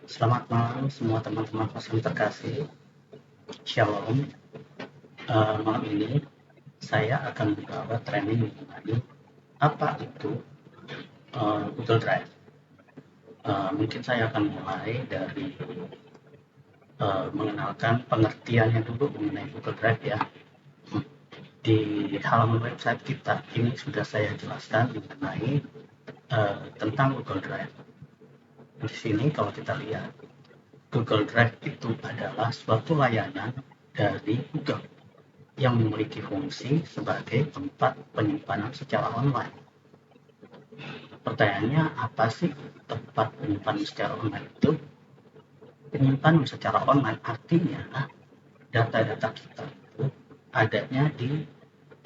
Selamat malam semua teman-teman yang terkasih. Shalom. Malam ini saya akan membawa training mengenai apa itu Google Drive. Mungkin saya akan mulai dari mengenalkan pengertiannya dulu mengenai Google Drive ya. Di halaman website kita ini sudah saya jelaskan mengenai tentang Google Drive. Di sini kalau kita lihat, Google Drive itu adalah suatu layanan dari Google yang memiliki fungsi sebagai tempat penyimpanan secara online. Pertanyaannya, apa sih tempat penyimpanan secara online itu? Penyimpanan secara online artinya data-data kita itu adanya di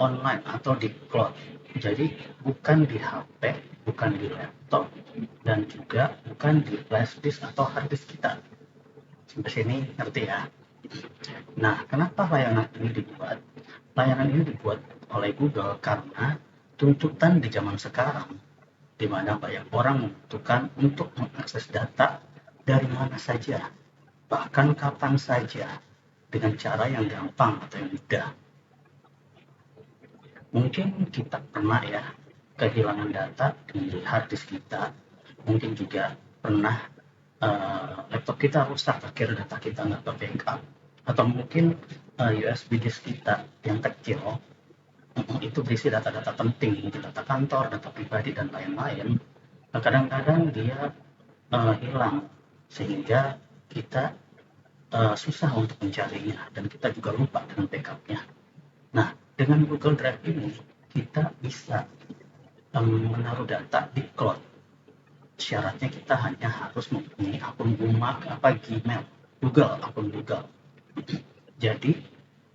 online atau di cloud. Jadi bukan di HP, bukan di laptop, dan juga bukan di flash disk atau hard disk kita. Sampai sini ngerti ya? Nah, kenapa layanan ini dibuat? Layanan ini dibuat oleh Google karena tuntutan di zaman sekarang, di mana banyak orang membutuhkan untuk mengakses data dari mana saja, bahkan kapan saja, dengan cara yang gampang atau yang mudah. Mungkin kita pernah ya kehilangan data di hard disk kita, mungkin juga pernah laptop kita rusak, akhirnya data kita nggak ke-backup, atau mungkin USB disk kita yang kecil itu berisi data-data penting, mungkin data kantor, data pribadi, dan lain-lain. Nah, kadang-kadang dia hilang, sehingga kita susah untuk mencarinya, dan kita juga lupa dengan backupnya. Nah, dengan Google Drive ini, kita bisa menaruh data di cloud. Syaratnya kita hanya harus mempunyai akun Gmail, akun Google. Jadi,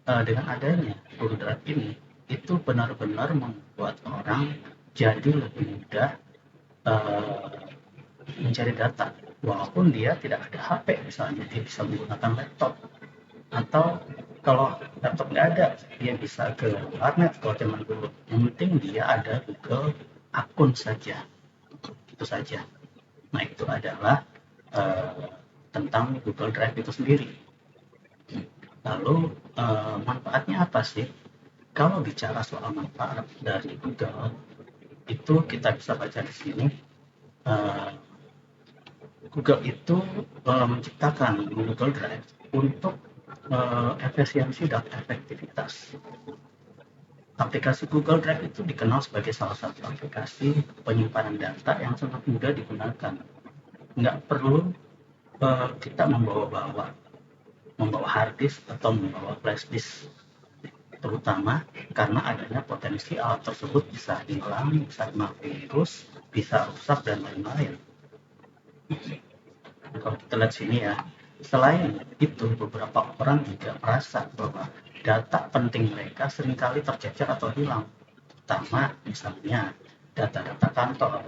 dengan adanya Google Drive ini, itu benar-benar membuat orang jadi lebih mudah uh, mencari data. Walaupun dia tidak ada HP misalnya, dia bisa menggunakan laptop. Atau kalau laptop nggak ada, dia bisa ke warnet kalau zaman dulu. Yang penting dia ada Google akun saja. Itu saja. Nah, itu adalah tentang Google Drive itu sendiri. Lalu manfaatnya apa sih? Kalau bicara soal manfaat dari Google, itu kita bisa baca di sini. Uh, Google itu menciptakan Google Drive untuk efisiensi dan efektivitas. Aplikasi Google Drive itu dikenal sebagai salah satu aplikasi penyimpanan data yang sangat mudah digunakan. Nggak perlu kita membawa hard disk atau membawa flash disk, terutama karena adanya potensi alat tersebut bisa hilang, bisa kena virus, bisa rusak, dan lain-lain. Kalau kita lihat sini ya, selain itu beberapa orang juga merasa bahwa data penting mereka seringkali tercecer atau hilang, terutama misalnya data-data kantor.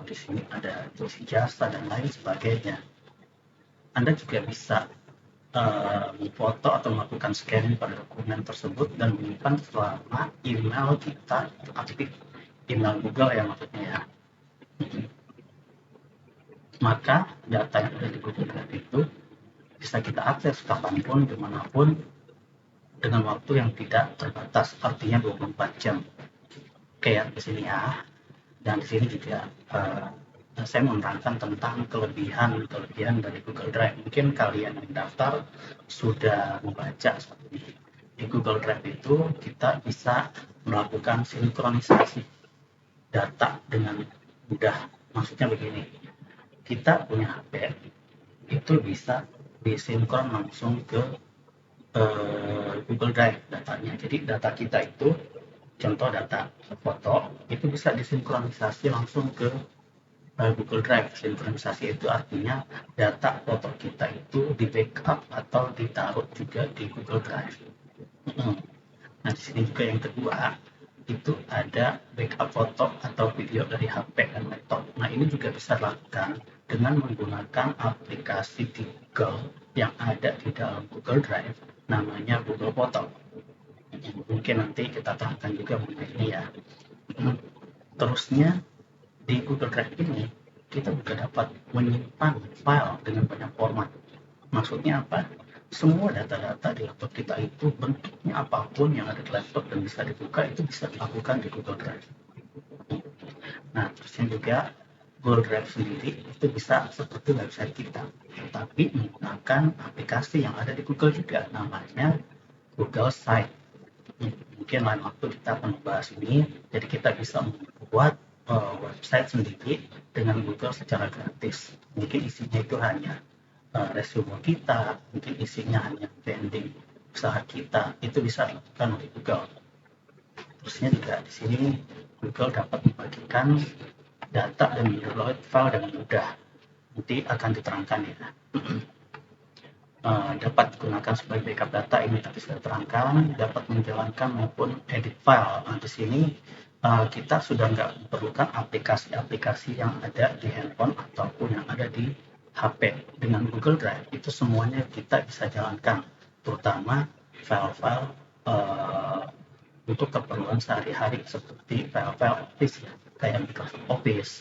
Di sini ada tulis jasa dan lain sebagainya. Anda juga bisa memfoto atau melakukan scanning pada dokumen tersebut dan menyimpan selama email kita aktif, email Google ya maksudnya ya. Maka data yang ada di Google Drive itu bisa kita akses kapanpun, dimanapun, dengan waktu yang tidak terbatas, artinya 24 jam. Kayak di sini ya. Dan di sini juga saya menerangkan tentang kelebihan dari Google Drive. Mungkin kalian yang daftar sudah membaca di Google Drive itu kita bisa melakukan sinkronisasi data dengan mudah. Maksudnya begini, kita punya HP itu bisa disinkron langsung ke Google Drive datanya. Jadi data kita itu, contoh data foto, itu bisa disinkronisasi langsung ke Google Drive. Sinkronisasi itu artinya data foto kita itu di backup atau ditaruh juga di Google Drive. Nah, di sini juga yang kedua, itu ada backup foto atau video dari HP dan laptop. Nah, ini juga bisa dilakukan dengan menggunakan aplikasi di Google yang ada di dalam Google Drive, namanya Google Photo. Mungkin nanti kita terangkan juga mengenai ini ya. Terusnya, di Google Drive ini kita juga dapat menyimpan file dengan banyak format. Maksudnya apa? Semua data-data di laptop kita itu bentuknya apapun yang ada di laptop dan bisa dibuka itu bisa dilakukan di Google Drive. Nah, terusnya juga Google Drive sendiri itu bisa seperti website kita, tapi menggunakan aplikasi yang ada di Google juga, namanya Google Site. Mungkin lain waktu kita akan membahas ini, jadi kita bisa membuat website sendiri dengan Google secara gratis. Mungkin isinya itu hanya resume kita, mungkin isinya hanya branding usaha kita, itu bisa dilakukan oleh Google. Terusnya juga di sini Google dapat membagikan data dan mendownload file dengan mudah. Nanti akan diterangkan ya. Dapat digunakan sebagai backup data, ini tadi sudah terangkan, dapat menjalankan maupun edit file. Nah, di sini kita sudah nggak memerlukan aplikasi-aplikasi yang ada di handphone ataupun yang ada di HP. Dengan Google Drive itu semuanya kita bisa jalankan, terutama file-file untuk keperluan sehari-hari seperti file-file Office ya, kayak Microsoft Office,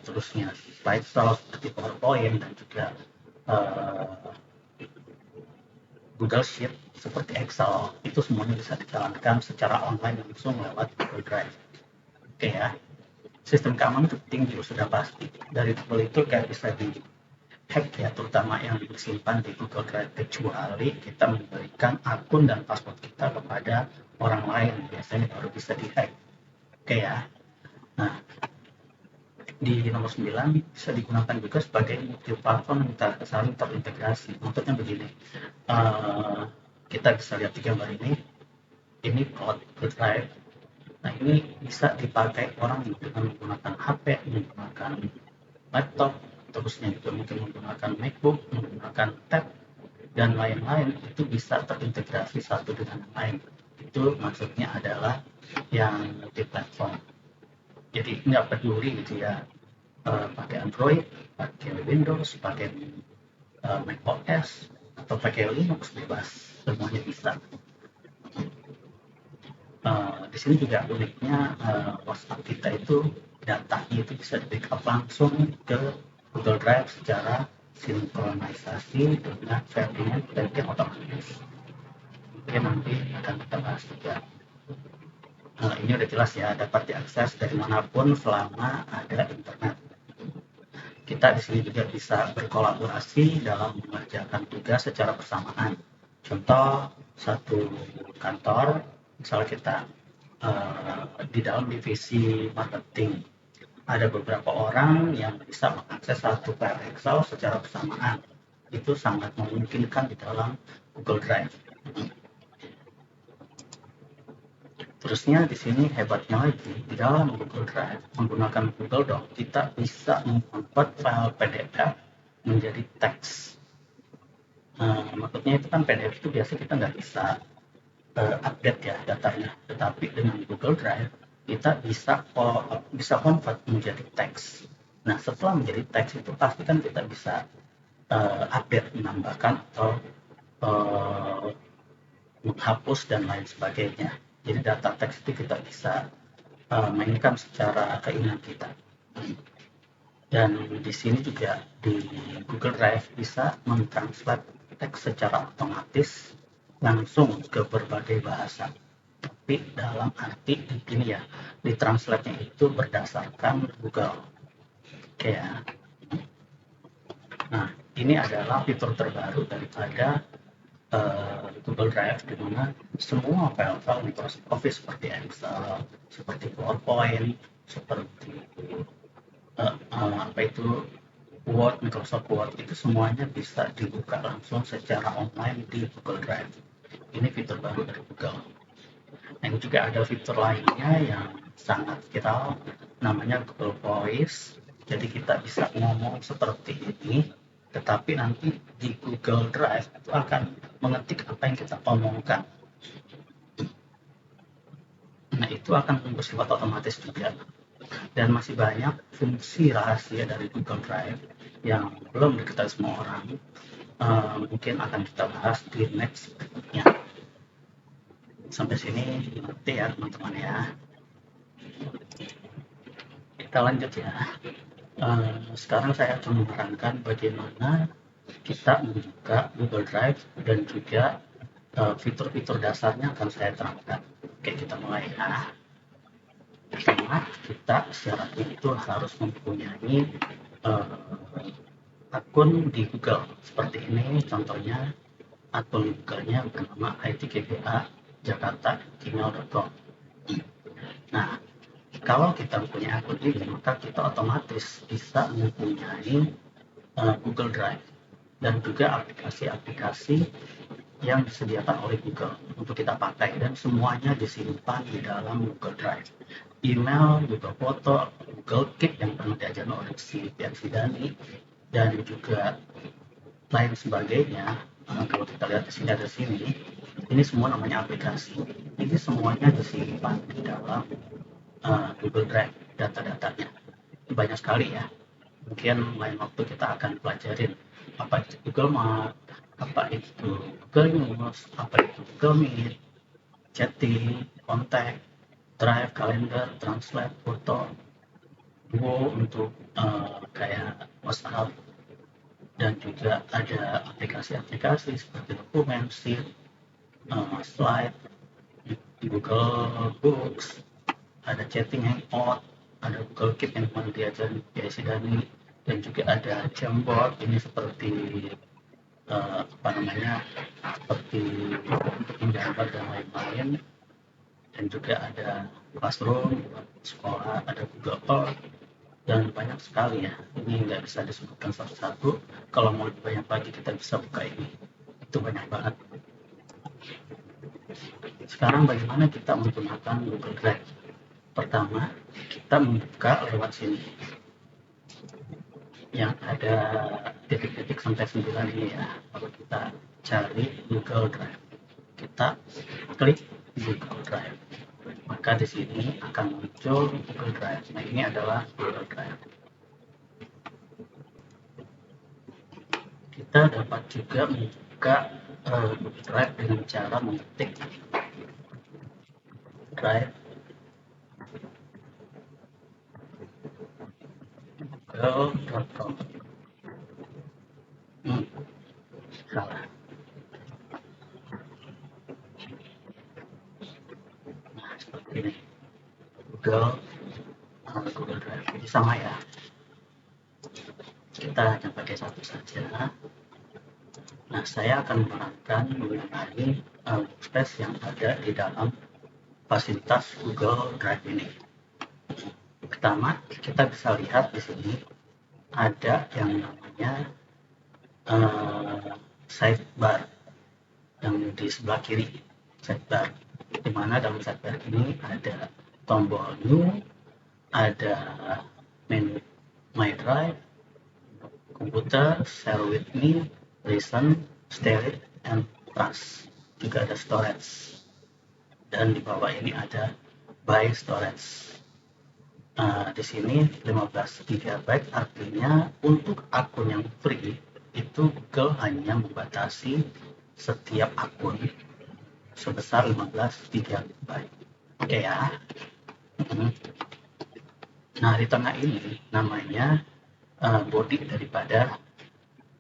terusnya slideshow seperti PowerPoint dan juga Google Sheet seperti Excel, itu semuanya bisa dijalankan secara online langsung lewat Google Drive. Oke ya, sistem keamanan penting juga sudah pasti. Dari tool itu kayak bisa di hack ya, terutama yang disimpan di Google Drive, kecuali kita memberikan akun dan password kita kepada orang lain, biasanya baru bisa di hack. Oke ya. Nah, di nomor 9 bisa digunakan juga sebagai multi-platform yang saling terintegrasi. Maksudnya begini, kita bisa lihat di gambar ini cloud drive. Nah, ini bisa dipakai orang dengan menggunakan HP, menggunakan laptop, terusnya juga mungkin menggunakan MacBook, menggunakan tab, dan lain-lain, itu bisa terintegrasi satu dengan yang lain. Itu maksudnya adalah yang multi-platform. Jadi nggak peduli gitu ya, pakai Android, pakai Windows, pakai Mac OS, atau pakai Linux, bebas, semuanya bisa. Di sini juga uniknya WhatsApp kita itu datanya itu bisa di-backup langsung ke Google Drive secara sinkronisasi dengan file yang otomatis. Mungkin nanti akan kita bahas juga. Ini udah jelas ya, dapat diakses dari manapun selama ada internet. Kita di sini juga bisa berkolaborasi dalam mengerjakan tugas secara bersamaan. Contoh, satu kantor, misalnya kita di dalam divisi marketing, ada beberapa orang yang bisa mengakses satu file Excel secara bersamaan. Itu sangat memungkinkan di dalam Google Drive. Terusnya di sini hebatnya lagi, di dalam Google Drive menggunakan Google Doc kita bisa membuat file PDF menjadi teks. Maksudnya itu kan PDF itu biasa kita nggak bisa update ya datanya, tetapi dengan Google Drive kita bisa convert menjadi teks. Nah, setelah menjadi teks itu pasti kan kita bisa update, menambahkan atau menghapus dan lain sebagainya. Jadi data teks itu kita bisa mainkan secara keinginan kita. Dan di sini juga di Google Drive bisa mentranslate teks secara otomatis langsung ke berbagai bahasa. Tapi dalam arti ini ya, di translate-nya itu berdasarkan Google. Oke ya. Nah, ini adalah fitur terbaru daripada Google Drive, di mana semua file-file Microsoft Office seperti Excel, seperti PowerPoint, seperti apa itu Word, Microsoft Word, itu semuanya bisa dibuka langsung secara online di Google Drive. Ini fitur baru dari Google. Nah, ini juga ada fitur lainnya yang sangat viral, namanya Google Voice. Jadi kita bisa ngomong seperti ini, tetapi nanti di Google Drive itu akan mengetik apa yang kita omongkan. Nah, itu akan bersifat otomatis juga. Dan masih banyak fungsi rahasia dari Google Drive yang belum diketahui semua orang. Mungkin akan kita bahas di next berikutnya. Sampai sini ngerti ya teman-teman ya. Kita lanjut ya. Sekarang saya akan menerangkan bagaimana kita membuka Google Drive dan juga fitur-fitur dasarnya akan saya terangkan. Oke, kita mulai ya. Pertama, kita syaratnya itu harus mempunyai uh, akun di Google. Seperti ini contohnya, akun Google-nya bernama itgba.jakarta@gmail.com. Nah, kalau kita punya akun ini, maka kita otomatis bisa mempunyai Google Drive dan juga aplikasi-aplikasi yang disediakan oleh Google untuk kita pakai, dan semuanya disimpan di dalam Google Drive. Email, Google Foto, Google Keep yang pernah diajarkan oleh si Dani, dan juga lain sebagainya. Kalau kita lihat di sini ada ini semua namanya aplikasi. Ini semuanya disimpan di dalam Google Drive, data-datanya. Banyak sekali ya. Mungkin lain waktu kita akan pelajarin apa itu Google Map, apa itu Google News, apa itu Google Meet, chatting, kontak, drive, kalender, translate, foto, duo untuk kayak WhatsApp, dan juga ada aplikasi-aplikasi seperti dokumen, sheet, slide, Google Books, ada chatting hangout, ada Google Keep yang kemarin diajarin si Dani, dan juga ada Jamboard ini seperti apa namanya, seperti untuk menggambar dan lain-lain, dan juga ada Classroom sekolah, ada Google Earth, dan banyak sekali ya. Ini nggak bisa disebutkan satu-satu. Kalau mau lebih banyak lagi kita bisa buka ini, itu banyak banget. Sekarang bagaimana kita menggunakan Google Drive? Pertama, kita membuka lewat sini yang ada titik-titik sampai 9 ini ya. Kalau kita cari Google Drive, kita klik Google Drive, maka di sini akan muncul Google Drive. Nah, ini adalah Google Drive. Kita dapat juga membuka Google Drive dengan cara mengetik drive google.com. Salah. Nah, seperti ini. Google Drive. Ini sama ya. Kita hanya pakai satu saja. Nah, saya akan menerangkan mengenai workspace yang ada di dalam fasilitas Google Drive ini. Pertama, kita bisa lihat di sini ada yang namanya sidebar yang di sebelah kiri, sidebar, di mana dalam sidebar ini ada tombol new, ada menu my drive, komputer, share with me, listen, stereo, and trust. Juga ada storage, dan di bawah ini ada buy storage. Di sini 15 GB, artinya untuk akun yang free itu Google hanya membatasi setiap akun sebesar 15 GB. Oke ya. Nah, di tengah ini namanya body daripada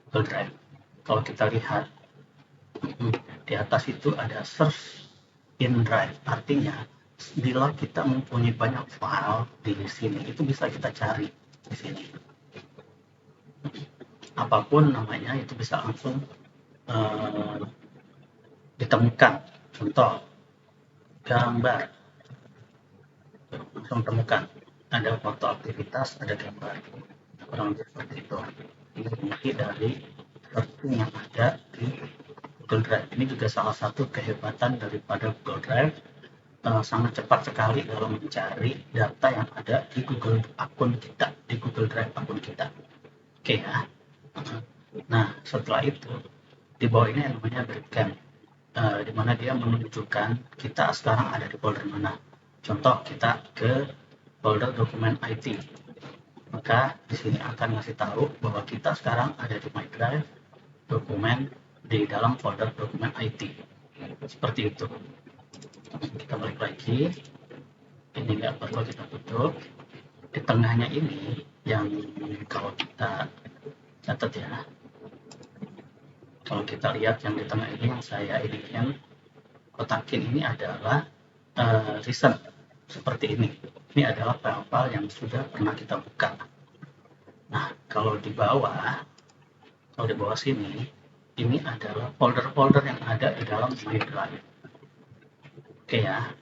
Google Drive. Kalau kita lihat di atas itu ada search in drive, artinya bila kita mempunyai banyak file di sini itu bisa kita cari di sini. Apapun namanya itu bisa langsung ditemukan. Contoh gambar, langsung temukan. Ada foto aktivitas, ada gambar. Kurang lebih seperti itu. Ini bukti dari searching yang ada di Google Drive. Ini juga salah satu kehebatan daripada Google Drive, sangat cepat sekali dalam mencari data yang ada di Google akun kita, di Google Drive akun kita. Oke ya. Nah, setelah itu di bawah ini yang namanya breadcrumb, di mana dia menunjukkan kita sekarang ada di folder mana. Contoh kita ke folder dokumen IT, maka di sini akan ngasih tahu bahwa kita sekarang ada di My Drive dokumen di dalam folder dokumen IT. Seperti itu. Kita balik lagi, ini nggak perlu kita tutup. Di tengahnya ini yang kalau kita catat ya, kalau kita lihat yang di tengah ini yang saya ingin kotakin ini adalah recent seperti ini. Ini adalah file-file yang sudah pernah kita buka. Nah, kalau di bawah sini, ini adalah folder-folder yang ada di dalam My Drive. Oke ya.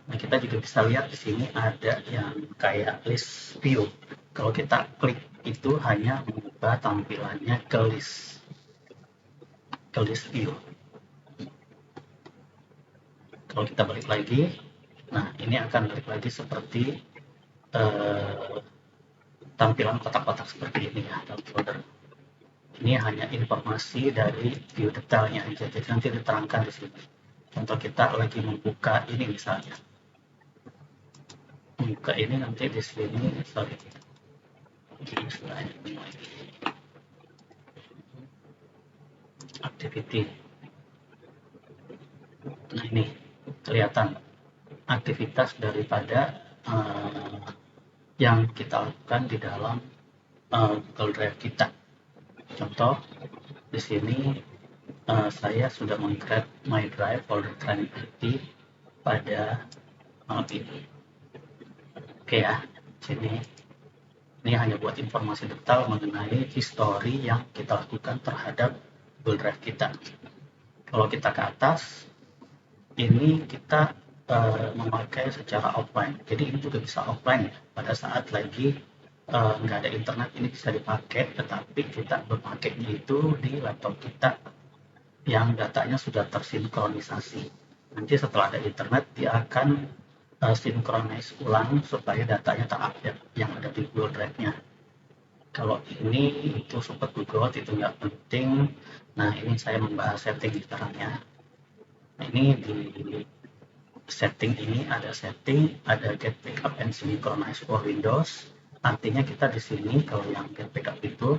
Nah, kita juga bisa lihat di sini ada yang kayak list view. Kalau kita klik itu hanya mengubah tampilannya ke list view. Kalau kita balik lagi, nah ini akan balik lagi seperti tampilan kotak-kotak seperti ini ya dalam folder. Ini hanya informasi dari view detailnya aja, jadi nanti diterangkan di sini. Contoh kita lagi membuka ini misalnya, membuka ini nanti di sini, activity. Nah ini kelihatan aktivitas daripada yang kita lakukan di dalam Google Drive kita. Contoh di sini saya sudah meng-create My Drive folder training IT pada malam ini. Oke ya, sini ini hanya buat informasi detail mengenai history yang kita lakukan terhadap Google Drive kita. Kalau kita ke atas, ini kita memakai secara offline. Jadi ini juga bisa offline ya. Pada saat lagi nggak ada internet ini bisa dipakai, tetapi kita berpakainya itu di laptop kita yang datanya sudah tersinkronisasi. Nanti setelah ada internet dia akan sinkronis ulang supaya datanya terupdate yang ada di Google Drive-nya. Kalau ini itu super Google itu nggak penting. Nah ini saya membahas setting sekarang ya. Nah, ini di setting ini ada get backup and synchronize for Windows. Artinya kita di sini kalau yang get backup itu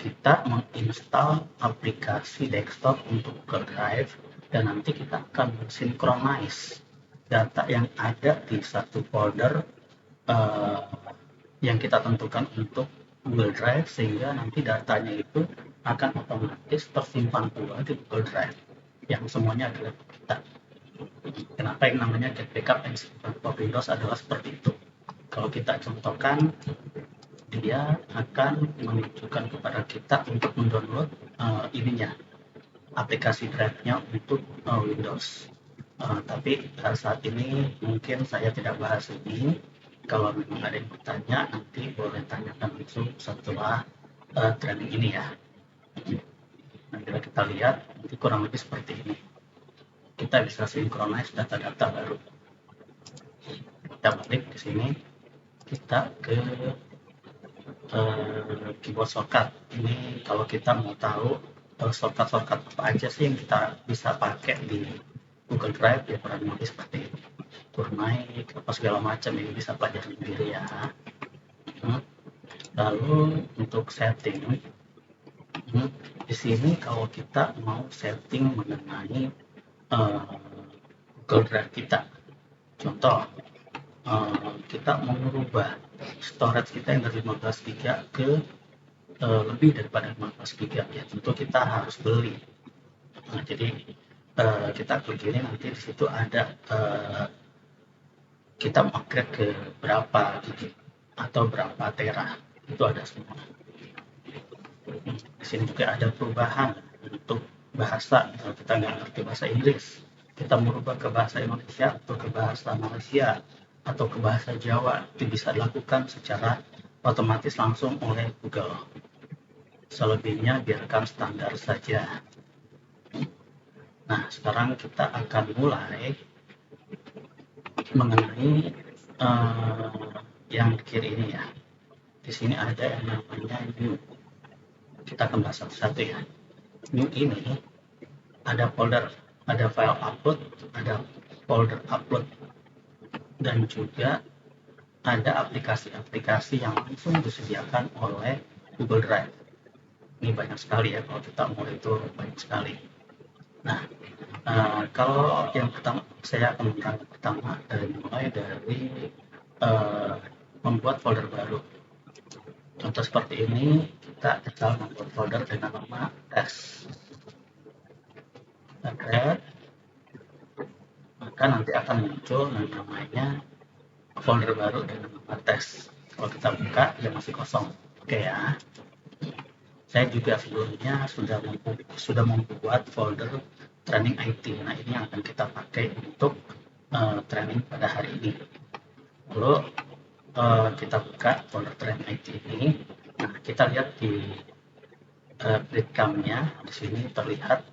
kita menginstal aplikasi desktop untuk Google Drive dan nanti kita akan mensynchronize data yang ada di satu folder yang kita tentukan untuk Google Drive sehingga nanti datanya itu akan otomatis tersimpan pula di Google Drive yang semuanya adalah kita. Kenapa yang namanya get backup and synchronize for Windows adalah seperti itu. Kalau kita contohkan, dia akan menunjukkan kepada kita untuk mendownload aplikasi drive-nya untuk Windows. Tapi saat ini mungkin saya tidak bahas ini. Kalau memang ada yang bertanya, nanti boleh tanyakan langsung setelah training ini ya. Nah, bila kita lihat, nanti kurang lebih seperti ini. Kita bisa synchronize data-data baru. Kita balik ke sini, kita ke keyboard shortcut. Ini kalau kita mau tahu shortcut apa aja sih yang kita bisa pakai di Google Drive ya kurang lebih seperti ini. Turun naik apa segala macam ini bisa pelajari sendiri ya. Lalu untuk setting di sini kalau kita mau setting mengenai Google Drive kita, contoh kita mau merubah storage kita yang dari 15 GB ke lebih daripada 15 GB ya tentu kita harus beli. Nah, jadi kita klik ini nanti di situ ada kita mau upgrade ke berapa GB atau berapa tera itu ada semua. Di sini juga ada perubahan untuk bahasa. Kalau kita nggak ngerti bahasa Inggris, kita merubah ke bahasa Indonesia atau ke bahasa Malaysia atau ke bahasa Jawa itu bisa dilakukan secara otomatis langsung oleh Google. Selebihnya biarkan standar saja. Nah, sekarang kita akan mulai mengenai yang kiri ini ya. Di sini ada yang namanya new. Kita akan bahas satu-satu ya. New ini ada folder, ada file upload, ada folder upload, dan juga ada aplikasi-aplikasi yang langsung disediakan oleh Google Drive. Ini banyak sekali ya, kalau kita mau itu banyak sekali. Nah, kalau yang pertama, saya akan mulai dari membuat folder baru. Contoh seperti ini, kita asal membuat folder dengan nama test. Kita maka nanti akan muncul yang namanya folder baru dengan nama test. Kalau kita buka, dia masih kosong. Oke ya. Saya juga sebelumnya sudah membuat folder training IT. Nah, ini yang akan kita pakai untuk training pada hari ini. Lalu kita buka folder training IT ini. Nah, kita lihat di breadcrumb-nya. Di sini terlihat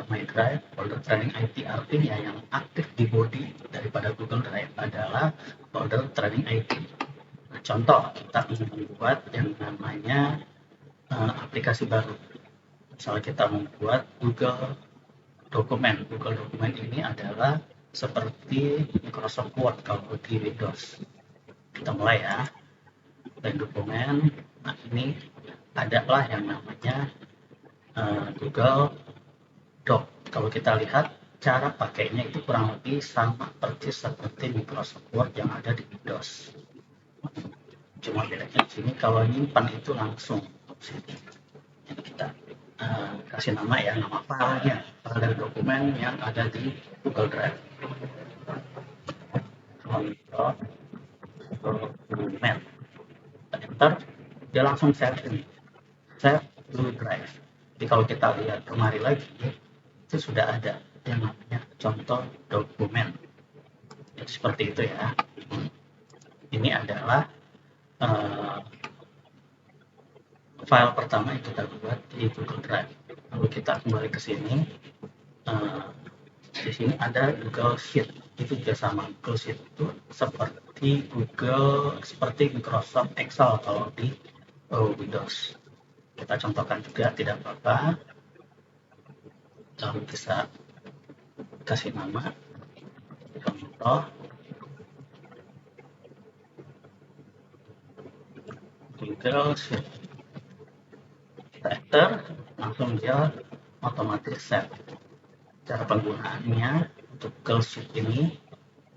My Drive folder training IT, artinya yang aktif di body daripada Google Drive adalah folder training IT. Nah, contoh, kita ingin membuat yang namanya aplikasi baru. Misalnya kita membuat Google Dokumen. Google Dokumen ini adalah seperti Microsoft Word kalau di Windows. Kita mulai ya. Dan dokumen. Nah, ini adalah yang namanya Google Doc. Kalau kita lihat cara pakainya itu kurang lebih sama persis seperti Microsoft Word yang ada di Windows. Cuma bedanya di sini kalau nyimpan itu langsung sini. Jadi kita kasih nama ya, nama filenya, file dari dokumen yang ada di Google Drive. Contoh dokumen. Enter, dia langsung save ini. Save Google Drive. Jadi kalau kita lihat kemari lagi, itu sudah ada yang namanya contoh dokumen. Jadi seperti itu ya. Ini adalah file pertama yang kita buat di Google Drive. Lalu kita kembali ke sini. Di sini ada Google Sheet. Itu juga sama. Google Sheet itu seperti Microsoft Excel kalau di Windows. Kita contohkan juga, tidak apa-apa. Lalu bisa kasih nama contoh Google Sheet. Kita enter, langsung dia otomatis save. Cara penggunaannya untuk Google Sheet ini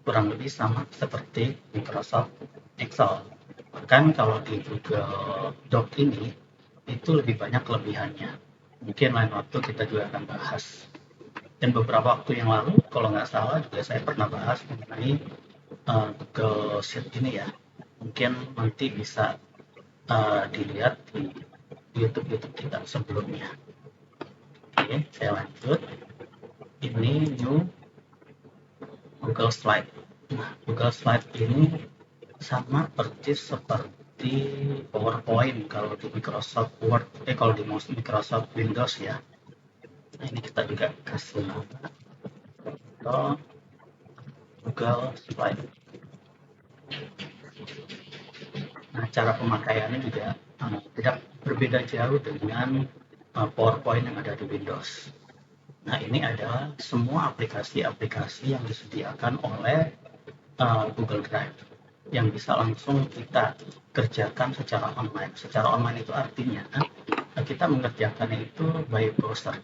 kurang lebih sama seperti Microsoft Excel. Bahkan kalau di Google Doc ini itu lebih banyak kelebihannya. Mungkin lain waktu kita juga akan bahas. Dan beberapa waktu yang lalu, kalau nggak salah juga saya pernah bahas mengenai Google Sheet ini ya. Mungkin nanti bisa dilihat di YouTube kita sebelumnya. Oke, saya lanjut. Ini new Google Slide. Nah, Google Slide ini sama persis seperti PowerPoint kalau di Microsoft Word, kalau di Microsoft Windows ya. Nah, ini kita juga kasih nama Google Slide. Nah, cara pemakaiannya juga tidak berbeda jauh dengan PowerPoint yang ada di Windows. Nah, ini adalah semua aplikasi-aplikasi yang disediakan oleh Google Drive yang bisa langsung kita kerjakan secara online. Secara online itu artinya kita mengerjakannya itu by browser.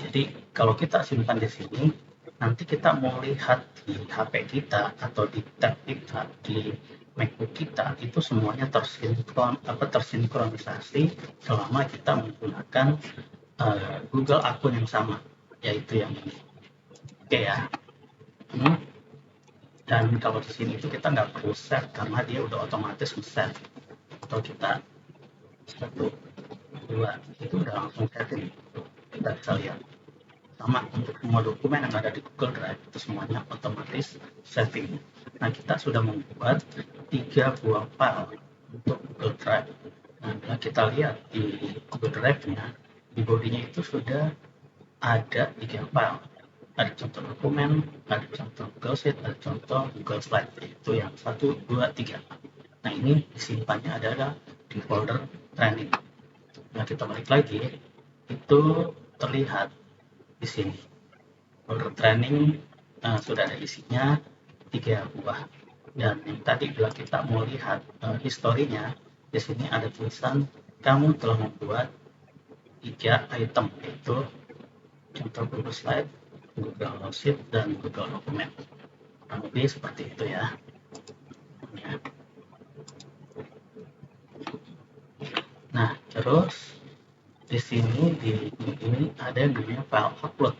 Jadi kalau kita simpan di sini, nanti kita mau lihat di HP kita atau di tab kita, di MacBook kita, itu semuanya tersinkronisasi selama kita menggunakan Google akun yang sama, yaitu yang ini. Oke ya. Dan kalau di sini itu kita nggak perlu set karena dia udah otomatis set. Atau kita 1, 2, itu udah langsung setting. Kita bisa lihat. Sama untuk semua dokumen yang ada di Google Drive itu semuanya otomatis saving. Nah, kita sudah membuat 3 buah file untuk Google Drive. Nah, bila kita lihat di Google Drive-nya, di bodinya itu sudah ada 3 file. Ada contoh dokumen, ada contoh Google Sheet, ada contoh Google Slide. Itu yang 1, 2, 3. Nah, ini disimpannya adalah di folder training. Nah, kita balik lagi, itu terlihat di sini. Folder training sudah ada isinya 3 buah. Dan yang tadi bila kita mau lihat historinya, di sini ada tulisan kamu telah membuat 3 item, yaitu contoh Google Slide, Google Sheet, dan Google Dokumen. Kurang lebih seperti itu ya. Terus di sini di ini ada yang namanya file upload.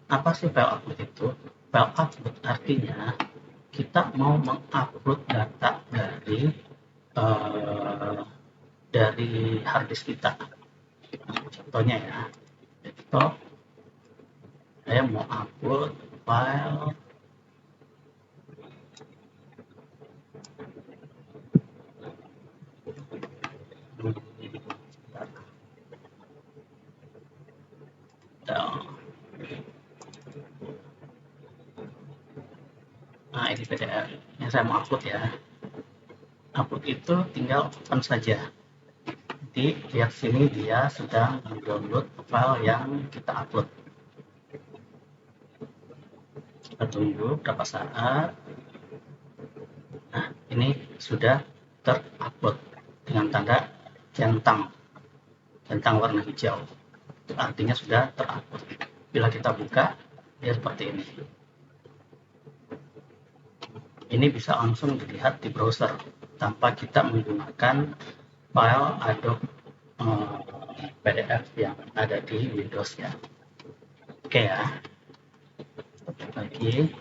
Apa sih file upload itu? File upload artinya kita mau mengupload data uh, dari hard disk kita. Nah, contohnya ya, desktop, saya mau upload file nah ini PDF yang saya mau upload ya. Upload itu tinggal open saja. Jadi lihat sini dia sedang mendownload file yang kita upload. Kita tunggu berapa saat. Nah, ini sudah terupload dengan tanda centang warna hijau. Itu artinya sudah terupload. Bila kita buka, dia seperti ini. Ini bisa langsung dilihat di browser tanpa kita menggunakan file Adobe PDF yang ada di Windows ya. Oke ya. Lagi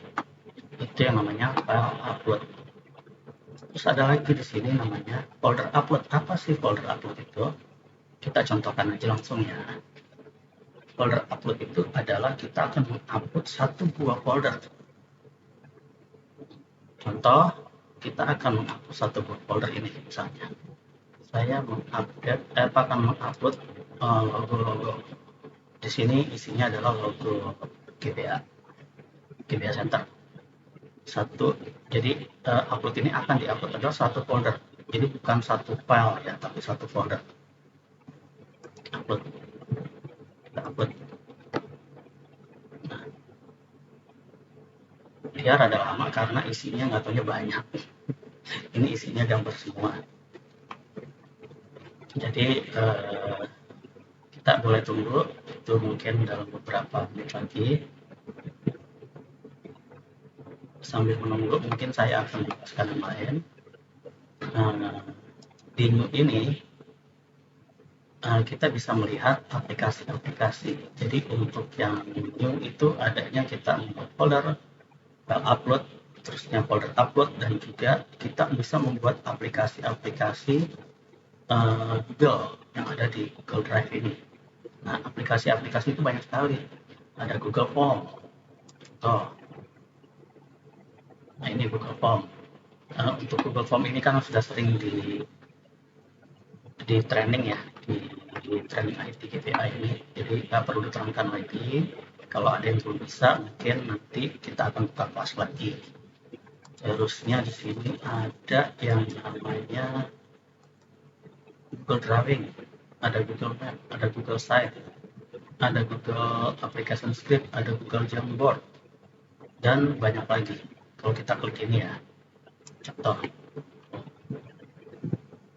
itu yang namanya file upload. Terus ada lagi di sini namanya folder upload. Apa sih folder upload itu? Kita contohkan aja langsung ya. Folder upload itu adalah kita akan mengupload satu buah folder. Contoh, kita akan mengupload satu buah folder ini misalnya. Saya akan mengupload logo-logo. Di sini isinya adalah logo GBA Center. Jadi upload ini akan diupload adalah satu folder. Jadi bukan satu file ya, tapi satu folder. Upload. Kita upload. Nah, dia rada lama karena isinya nggak tahunya banyak. Ini isinya gambar semua. Jadi kita boleh tunggu, itu mungkin dalam beberapa menit lagi. Sambil menunggu, mungkin saya akan jelaskan yang lain. Di new ini kita bisa melihat aplikasi-aplikasi. Jadi untuk yang new itu adanya kita membuat folder upload, terusnya folder upload, dan juga kita bisa membuat aplikasi-aplikasi Google yang ada di Google Drive ini. Nah, aplikasi-aplikasi itu banyak sekali. Ada Google Form. Nah, ini Google Form. Untuk Google Form ini kan sudah sering di training ya, di training IT GPA ini. Jadi nggak perlu diterangkan lagi. Kalau ada yang belum bisa, mungkin nanti kita akan buka kelas lagi. Terusnya di sini ada yang namanya Google Drawing, ada Google Map, ada Google Site, ada Google Application Script, ada Google Jamboard, dan banyak lagi. Kalau kita klik ini ya, contoh.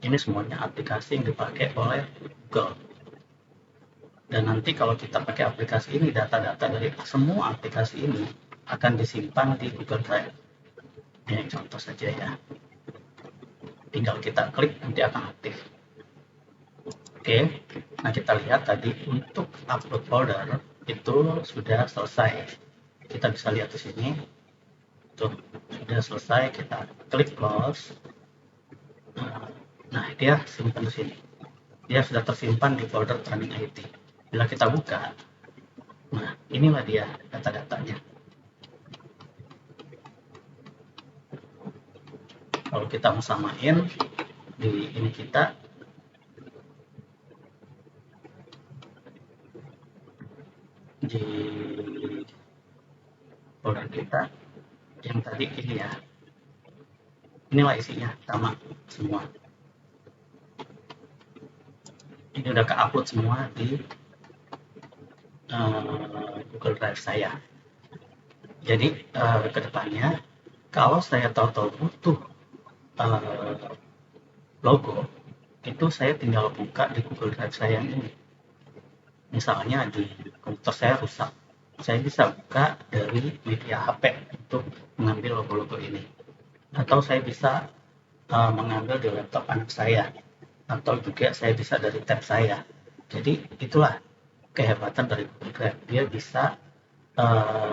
Ini semuanya aplikasi yang dipakai oleh Google. Dan nanti kalau kita pakai aplikasi ini, data-data dari semua aplikasi ini akan disimpan di Google Drive. Ini contoh saja ya. Tinggal kita klik, nanti akan aktif. Oke, nah kita lihat tadi untuk upload folder itu sudah selesai. Kita bisa lihat di sini. Tuh, sudah selesai, kita klik close. Nah, dia simpan di sini. Dia sudah tersimpan di folder training IT. Bila kita buka, nah inilah dia data-datanya. Kalau kita mau samain di ini kita, di folder kita yang tadi ini ya, inilah isinya sama semua. Ini udah ke-upload semua di Google Drive saya. Jadi kedepannya kalau saya tahu-tahu butuh logo, itu saya tinggal buka di Google Drive saya ini. Misalnya di komputer saya rusak, saya bisa buka dari media HP untuk mengambil logo-logo ini. Atau saya bisa mengambil di laptop anak saya. atau juga saya bisa dari tab saya. Jadi itulah kehebatan dari Google Drive. Dia bisa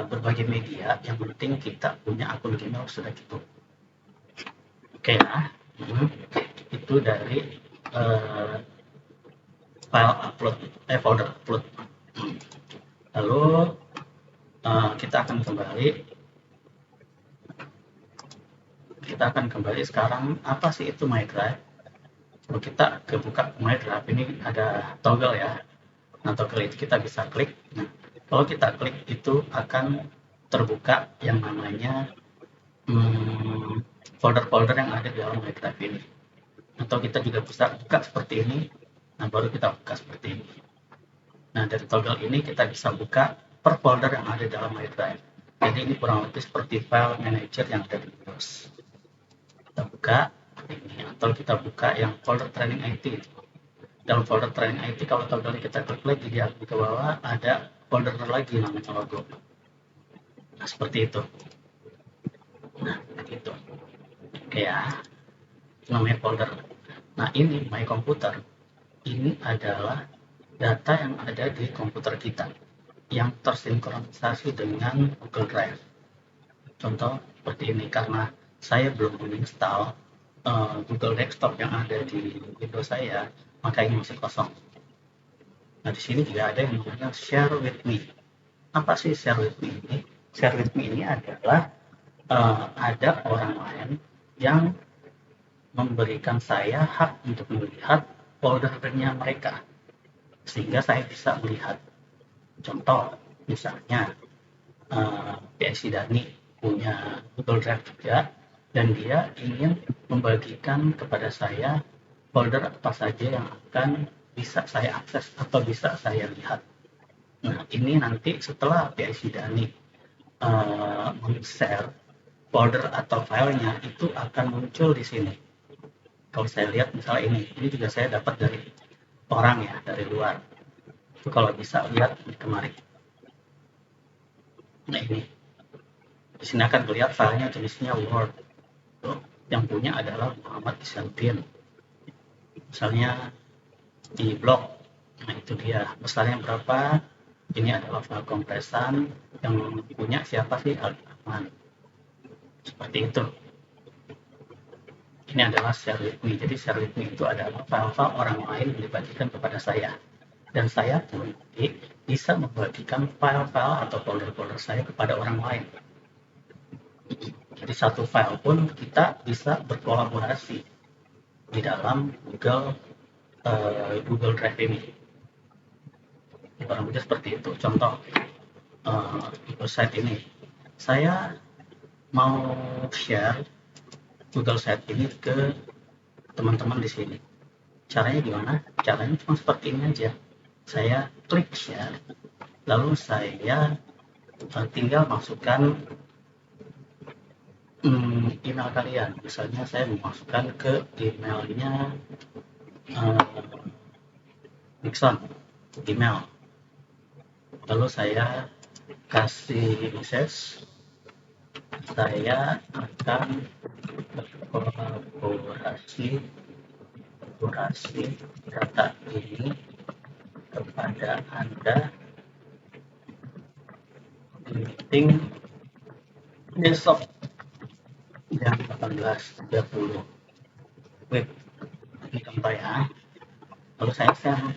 berbagai media, yang penting kita punya akun Gmail sudah cukup. Oke ya. Itu dari uh, file upload, folder upload. Lalu kita akan kembali sekarang, apa sih itu My Drive? Kalau kita buka My Drive, ini ada toggle ya. Nah, toggle itu kita bisa klik. Nah, kalau kita klik itu akan terbuka yang namanya folder-folder yang ada di dalam My Drive ini. Atau kita juga bisa buka seperti ini. Nah, baru kita buka seperti ini. Nah, dari toggle ini kita bisa buka per folder yang ada dalam My Drive. Jadi ini kurang lebih seperti file manager yang ada di Windows. Kita buka ini, atau kita buka yang folder training IT. Dalam folder training IT, kalau toggle kita klik di bawah ada folder lagi namanya logo. Nah, seperti itu. Nah, gitu. Oke ya, namanya folder. Nah, ini My Computer. Ini adalah data yang ada di komputer kita yang tersinkronisasi dengan Google Drive. Contoh seperti ini, karena saya belum menginstal Google Desktop yang ada di Windows saya, maka ini masih kosong. Nah, di sini juga ada yang namanya Share with Me. Apa sih Share with Me ini? Share with Me ini adalah ada orang lain yang memberikan saya hak untuk melihat foldernya mereka, sehingga saya bisa melihat. Contoh, misalnya PSI Dani punya Google Drive juga, dan dia ingin membagikan kepada saya folder apa saja yang akan bisa saya akses atau bisa saya lihat. Nah, ini nanti setelah PSI Dani men-share folder atau filenya, itu akan muncul di sini. Kalau saya lihat misalnya ini juga saya dapat dari orang ya, dari luar. Itu kalau bisa lihat di kemarin. Nah, ini di sini akan terlihat filenya jenisnya Word. Yang punya adalah Muhammad Isyamdin. Misalnya di blog, nah itu dia besarnya berapa. Ini adalah file kompresan, yang punya siapa sih, Ali Rahman. Seperti itu. Ini adalah share with me. Jadi share with me itu adalah file-file orang lain yang dibagikan kepada saya. Dan saya pun bisa membagikan file-file atau folder-folder saya kepada orang lain. Jadi satu file pun kita bisa berkolaborasi di dalam Google Drive ini. Kurang lebih seperti itu. Contoh website ini, saya mau share Google Site ini ke teman-teman di sini. Caranya gimana? Caranya cuma seperti ini aja. Saya klik share, lalu saya tinggal masukkan email kalian. Misalnya saya memasukkan ke emailnya Nixon, email. Lalu saya kasih message, saya akan berkolaborasi data ini kepada Anda di meeting besok jam 18.30. Wait, ini contoh ya. Lalu saya send.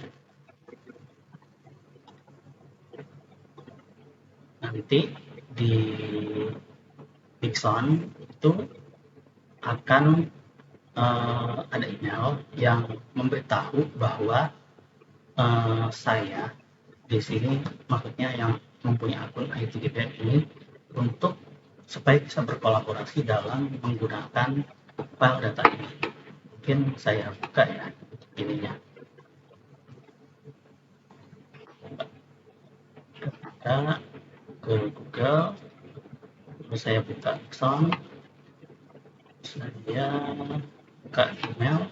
Nanti di Nixon itu akan ada email yang memberitahu bahwa saya di sini, maksudnya yang mempunyai akun ITGBM ini, untuk supaya bisa berkolaborasi dalam menggunakan file data ini. Mungkin saya buka ya ininya. Kita ke Google, terus saya buka Nixon, saya buka email.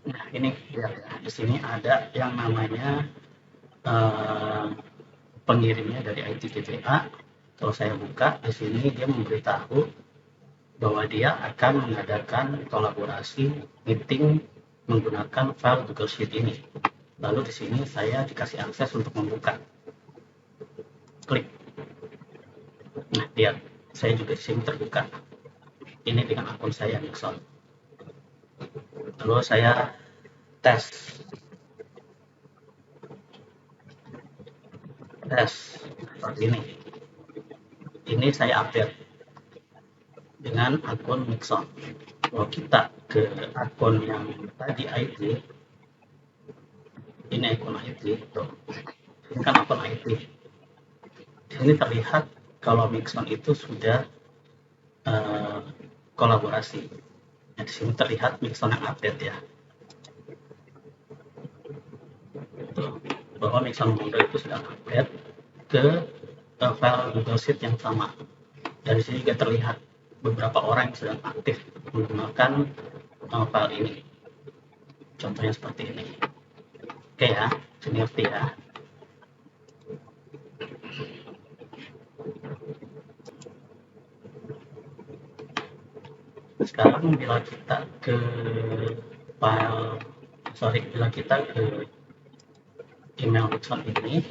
Nah, ini ya, di sini ada yang namanya pengirimnya dari ITGBA, Kalau saya buka di sini dia memberitahu bahwa dia akan mengadakan kolaborasi meeting menggunakan file Google Sheet ini. Lalu di sini saya dikasih akses untuk membuka. Klik. Nah, lihat, saya juga di sini terbuka. Ini dengan akun saya Nixon. Lalu saya tes seperti ini. Ini saya update dengan akun Nixon. Kalau kita ke akun yang tadi IT, ini akun IT, tuh. Ini kan akun IT. Di sini terlihat kalau Nixon itu sudah kolaborasi. Nah, di sini terlihat Nixon yang update ya. Tuh, bahwa Nixon Mondo itu sudah update ke file Google Sheet yang sama. Dan di sini juga terlihat beberapa orang yang sedang aktif menggunakan file ini. Contohnya seperti ini. Oke ya, sini ngerti ya. Sekarang bila kita ke bila kita ke email Nixon ini,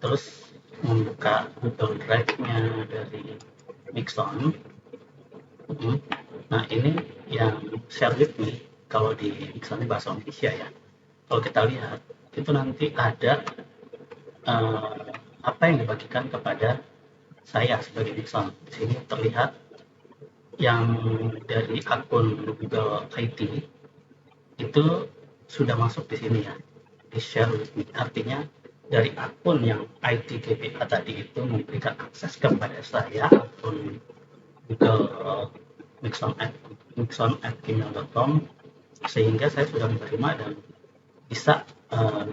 terus membuka Google Drive-nya dari Nixon. Nah, ini yang share with me, kalau di Nixon bahasa Indonesia ya. Kalau kita lihat, itu nanti ada apa yang dibagikan kepada saya sebagai Nixon. Di sini terlihat yang dari akun Google IT itu sudah masuk di sini ya, di share with me. Artinya dari akun yang IT GPA tadi itu memberikan akses kepada saya, akun Google nixon@gmail.com, sehingga saya sudah menerima dan bisa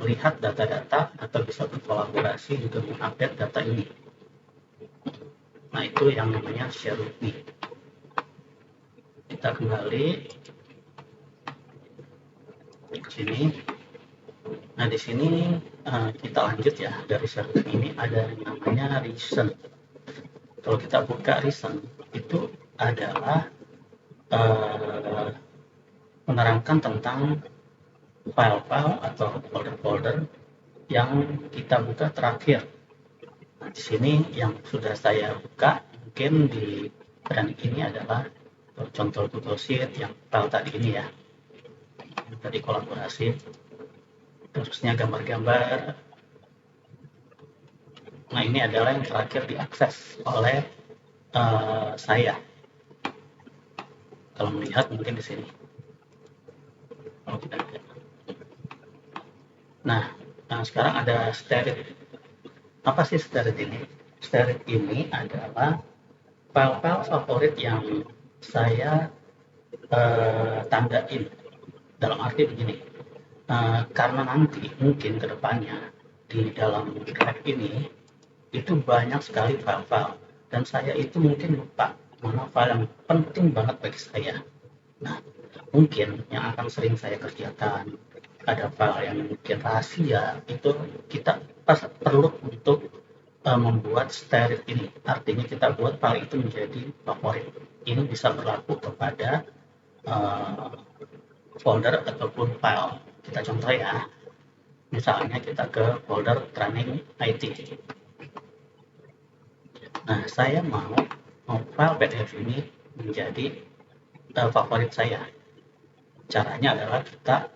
melihat data-data atau bisa berkolaborasi juga mengupdate data ini. Nah, itu yang namanya share with me. Kita kembali ke sini. Nah, di sini kita lanjut ya. Dari share with me ini ada yang namanya recent. Kalau kita buka recent, itu adalah menerangkan tentang file-file atau folder-folder yang kita buka terakhir. Nah, di sini yang sudah saya buka mungkin di brand ini adalah contoh Google Sheet yang file tadi ini ya. Yang tadi kolaborasi. Terusnya gambar-gambar. Nah, ini adalah yang terakhir diakses oleh saya. Kalau melihat mungkin di sini. Kalau kita lihat. Nah, sekarang ada Sterit. Apa sih Sterit ini? Sterit ini adalah file-file favorit yang saya tandain. Dalam arti begini, karena nanti mungkin kedepannya di dalam drive ini itu banyak sekali file-file dan saya itu mungkin lupa mana file yang penting banget bagi saya. Nah, mungkin yang akan sering saya kerjakan ada file yang mungkin rahasia, itu kita perlu untuk membuat sterit ini. Artinya kita buat file itu menjadi favorit. Ini bisa berlaku kepada folder ataupun file. Kita contoh ya. Misalnya kita ke folder training IT. Nah, saya mau file PDF ini menjadi favorit saya. Caranya adalah kita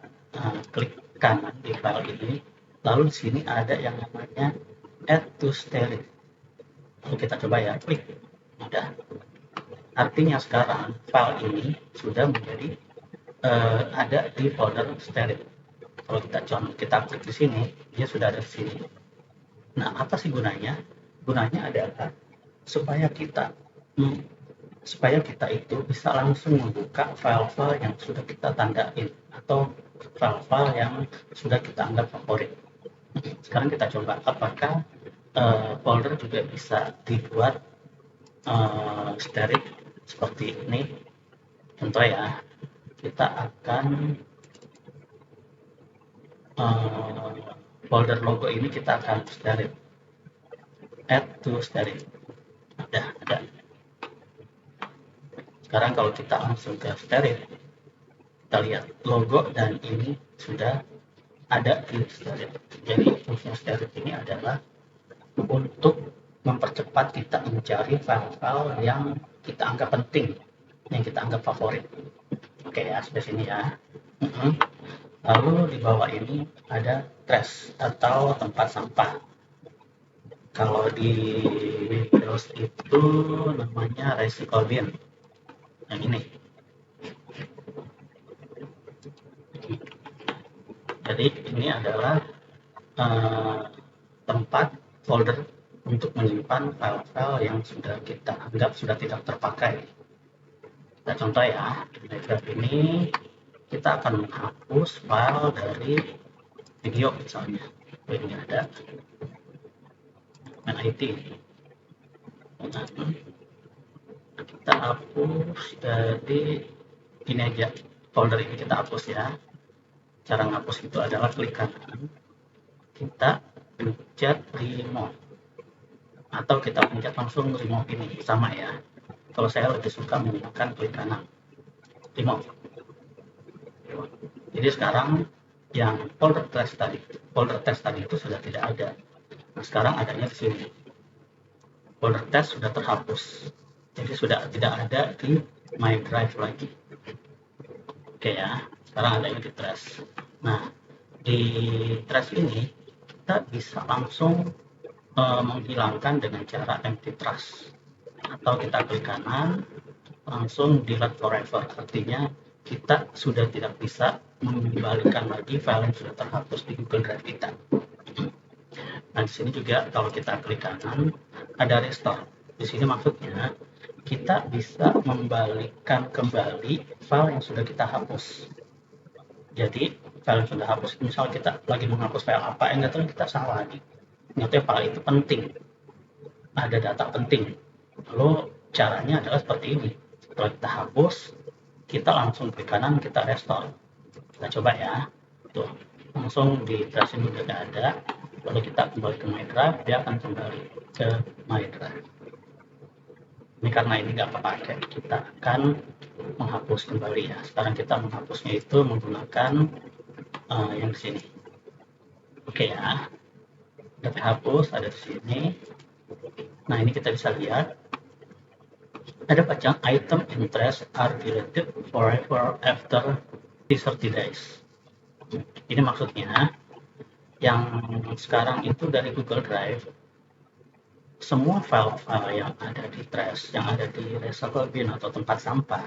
klik kanan di file ini, lalu di sini ada yang namanya add to sterit. Lalu kita coba ya, klik. Udah. Artinya sekarang file ini sudah menjadi ada di folder sterit. Kalau kita klik di sini, dia sudah ada di sini. Nah, apa sih gunanya? Gunanya adalah supaya kita itu bisa langsung membuka file-file yang sudah kita tandain atau file-file yang sudah kita anggap favorit. Sekarang kita coba apakah folder juga bisa dibuat sterit seperti ini. Contoh ya, kita akan folder logo ini kita akan sterit, add to sterit. Udah ada. Sekarang kalau kita langsung ke stereo, kita lihat logo dan ini sudah ada di stereo. Jadi fungsi stereo ini adalah untuk mempercepat kita mencari file-file yang kita anggap penting, yang kita anggap favorit. Oke ya, sudah sini ya. Lalu di bawah ini ada trash atau tempat sampah. Kalau di Windows itu namanya recycle bin. Yang ini. Jadi ini adalah tempat folder untuk menyimpan file-file yang sudah kita anggap sudah tidak terpakai. Kita contoh ya, di drive ini kita akan menghapus file dari video misalnya. Ini ada main IT. Kita hapus dari ini aja, folder ini kita hapus ya. Cara menghapus itu adalah klik kanan, kita pencet remove, atau kita pencet langsung remove ini, sama ya. Kalau saya lebih suka menggunakan klik kanan, remove. Jadi sekarang yang folder test tadi itu sudah tidak ada. Nah, sekarang adanya di sini. Folder test sudah terhapus. Jadi sudah tidak ada di My Drive lagi. Oke ya, sekarang adanya di trash. Nah, di trash ini kita bisa langsung menghilangkan dengan cara empty trash. Atau kita klik kanan, langsung delete forever. Artinya kita sudah tidak bisa mengembalikan lagi file yang sudah terhapus di Google Drive kita. Nah, di sini juga kalau kita klik kanan ada restore. Di sini maksudnya kita bisa membalikan kembali file yang sudah kita hapus. Jadi file yang sudah hapus, misal kita lagi menghapus file apa yang nggak tahu kita salah nih. Ternyata file itu penting, ada data penting. Lalu caranya adalah seperti ini. Setelah kita hapus, kita langsung klik kanan, kita restore. Kita coba ya. Tuh, langsung di trash ini udah ada. Lalu kita kembali ke My Drive, dia akan kembali ke My Drive. Ini karena ini nggak kepakai, kita akan menghapus kembali ya. Sekarang kita menghapusnya itu menggunakan yang di sini. Oke ya, udah terhapus, ada di sini. Nah, ini kita bisa lihat ada bacaan item interest are deleted forever after 30 days. Ini maksudnya yang sekarang itu dari Google Drive, semua file-file yang ada di trash, yang ada di recycle bin atau tempat sampah,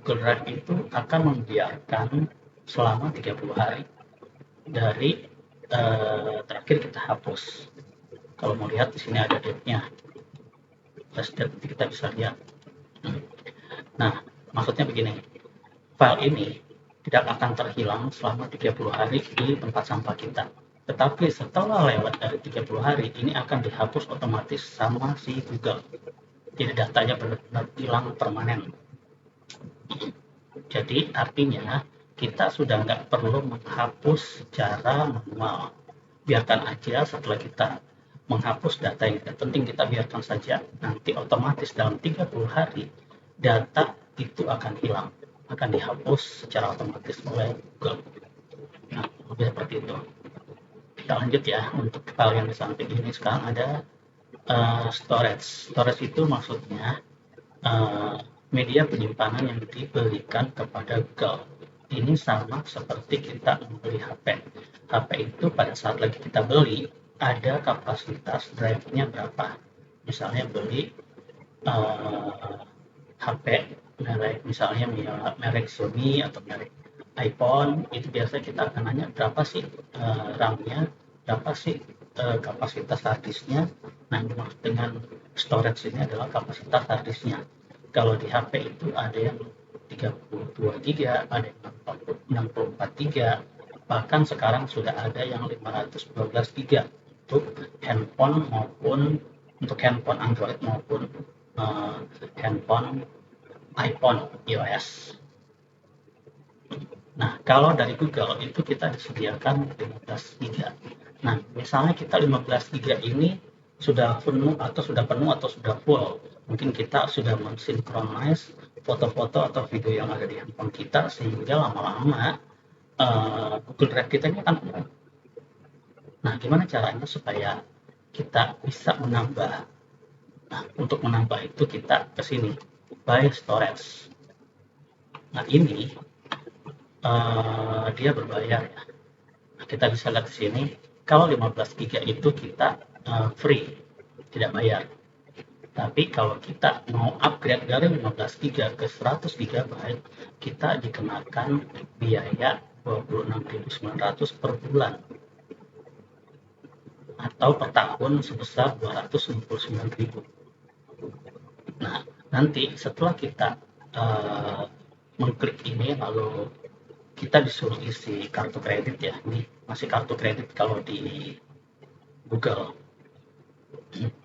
Google Drive itu akan membiarkan selama 30 hari dari terakhir kita hapus. Kalau mau lihat di sini ada date-nya. Date kita bisa lihat. Nah, maksudnya begini. File ini tidak akan terhilang selama 30 hari di tempat sampah kita. Tetapi setelah lewat dari 30 hari, ini akan dihapus otomatis sama si Google. Jadi datanya benar-benar hilang permanen. Jadi artinya kita sudah nggak perlu menghapus secara manual. Biarkan aja setelah kita menghapus data yang tidak penting, kita biarkan saja. Nanti otomatis dalam 30 hari data itu akan hilang, akan dihapus secara otomatis oleh Google. Nah, lebih seperti itu. Kita lanjut ya, untuk file yang di samping ini sekarang ada storage. Storage itu maksudnya media penyimpanan yang diberikan kepada Google. Ini sama seperti kita membeli HP. HP itu pada saat lagi kita beli, ada kapasitas drive-nya berapa. Misalnya beli HP merek, misalnya merek Sony atau merek iPhone, itu biasa kita akan nanya berapa sih RAM-nya, berapa sih kapasitas harddisknya. Nah, dengan storage ini adalah kapasitas harddisknya. Kalau di HP itu ada yang 32 GB, ada yang 64 GB, bahkan sekarang sudah ada yang 512 GB untuk handphone maupun untuk handphone Android maupun handphone iPhone iOS. Nah, kalau dari Google itu kita disediakan 15 GB. Nah, misalnya kita 15 GB ini sudah penuh atau sudah full. Mungkin kita sudah mensinkronize foto-foto atau video yang ada di handphone kita sehingga lama-lama Google Drive kita ini akan penuh. Nah, gimana caranya supaya kita bisa menambah? Nah, untuk menambah itu kita ke sini, by storage. Nah, ini dia berbayar ya. Nah, kita bisa lihat di sini, kalau 15 GB itu kita free, tidak bayar. Tapi kalau kita mau upgrade dari 15 GB ke 100 GB, kita dikenakan biaya 26.900 per bulan atau per tahun sebesar 269.000. Nah, nanti setelah kita mengklik ini lalu kita disuruh isi kartu kredit ya. Ini masih kartu kredit kalau di Google.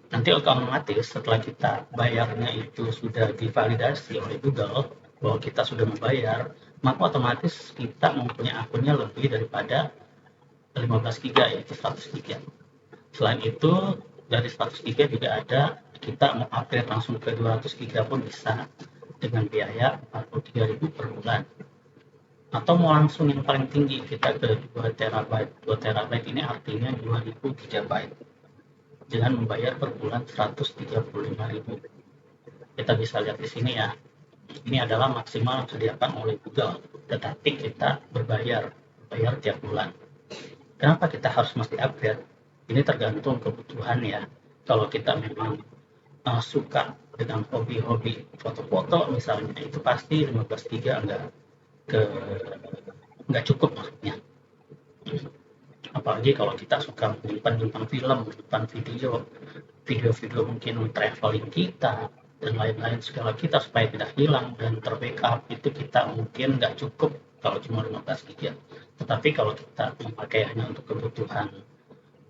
Nanti otomatis setelah kita bayarnya itu sudah divalidasi oleh Google bahwa kita sudah membayar, maka otomatis kita mempunyai akunnya lebih daripada 15 GB yaitu 100 GB. Selain itu dari 100 GB juga ada kita mau upgrade langsung ke 200 GB pun bisa dengan biaya 43.000 per bulan. Atau mau langsung yang paling tinggi kita ke 2 terabyte. 2 terabyte ini artinya 2000 GB dengan membayar per bulan 135.000. Kita bisa lihat di sini ya. Ini adalah maksimal yang disediakan oleh Google, tetapi kita bayar tiap bulan. Kenapa kita harus mesti upgrade? Ini tergantung kebutuhan ya. Kalau kita memang suka dengan hobi-hobi foto-foto misalnya, itu pasti 15 GB nggak cukup maksudnya. Apalagi kalau kita suka menyimpan film, menyimpan video mungkin traveling kita dan lain-lain segala kita supaya tidak hilang dan terbackup, itu kita mungkin nggak cukup kalau cuma 15 GB. Tetapi kalau kita memakai hanya untuk kebutuhan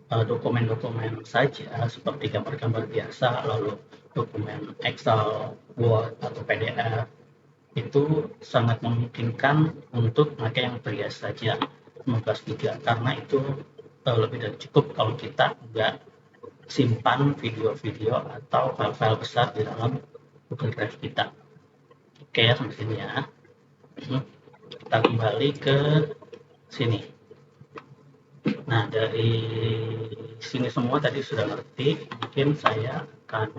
dokumen-dokumen saja seperti gambar-gambar biasa, lalu dokumen Excel, Word, atau PDF, itu sangat memungkinkan untuk pakai yang biasa saja 15 GB karena itu lebih dari cukup kalau kita nggak simpan video-video atau file-file besar di dalam Google Drive kita. Oke ya, sampai sini ya. Kita kembali ke sini. Nah, dari sini semua tadi sudah ngerti, mungkin saya akan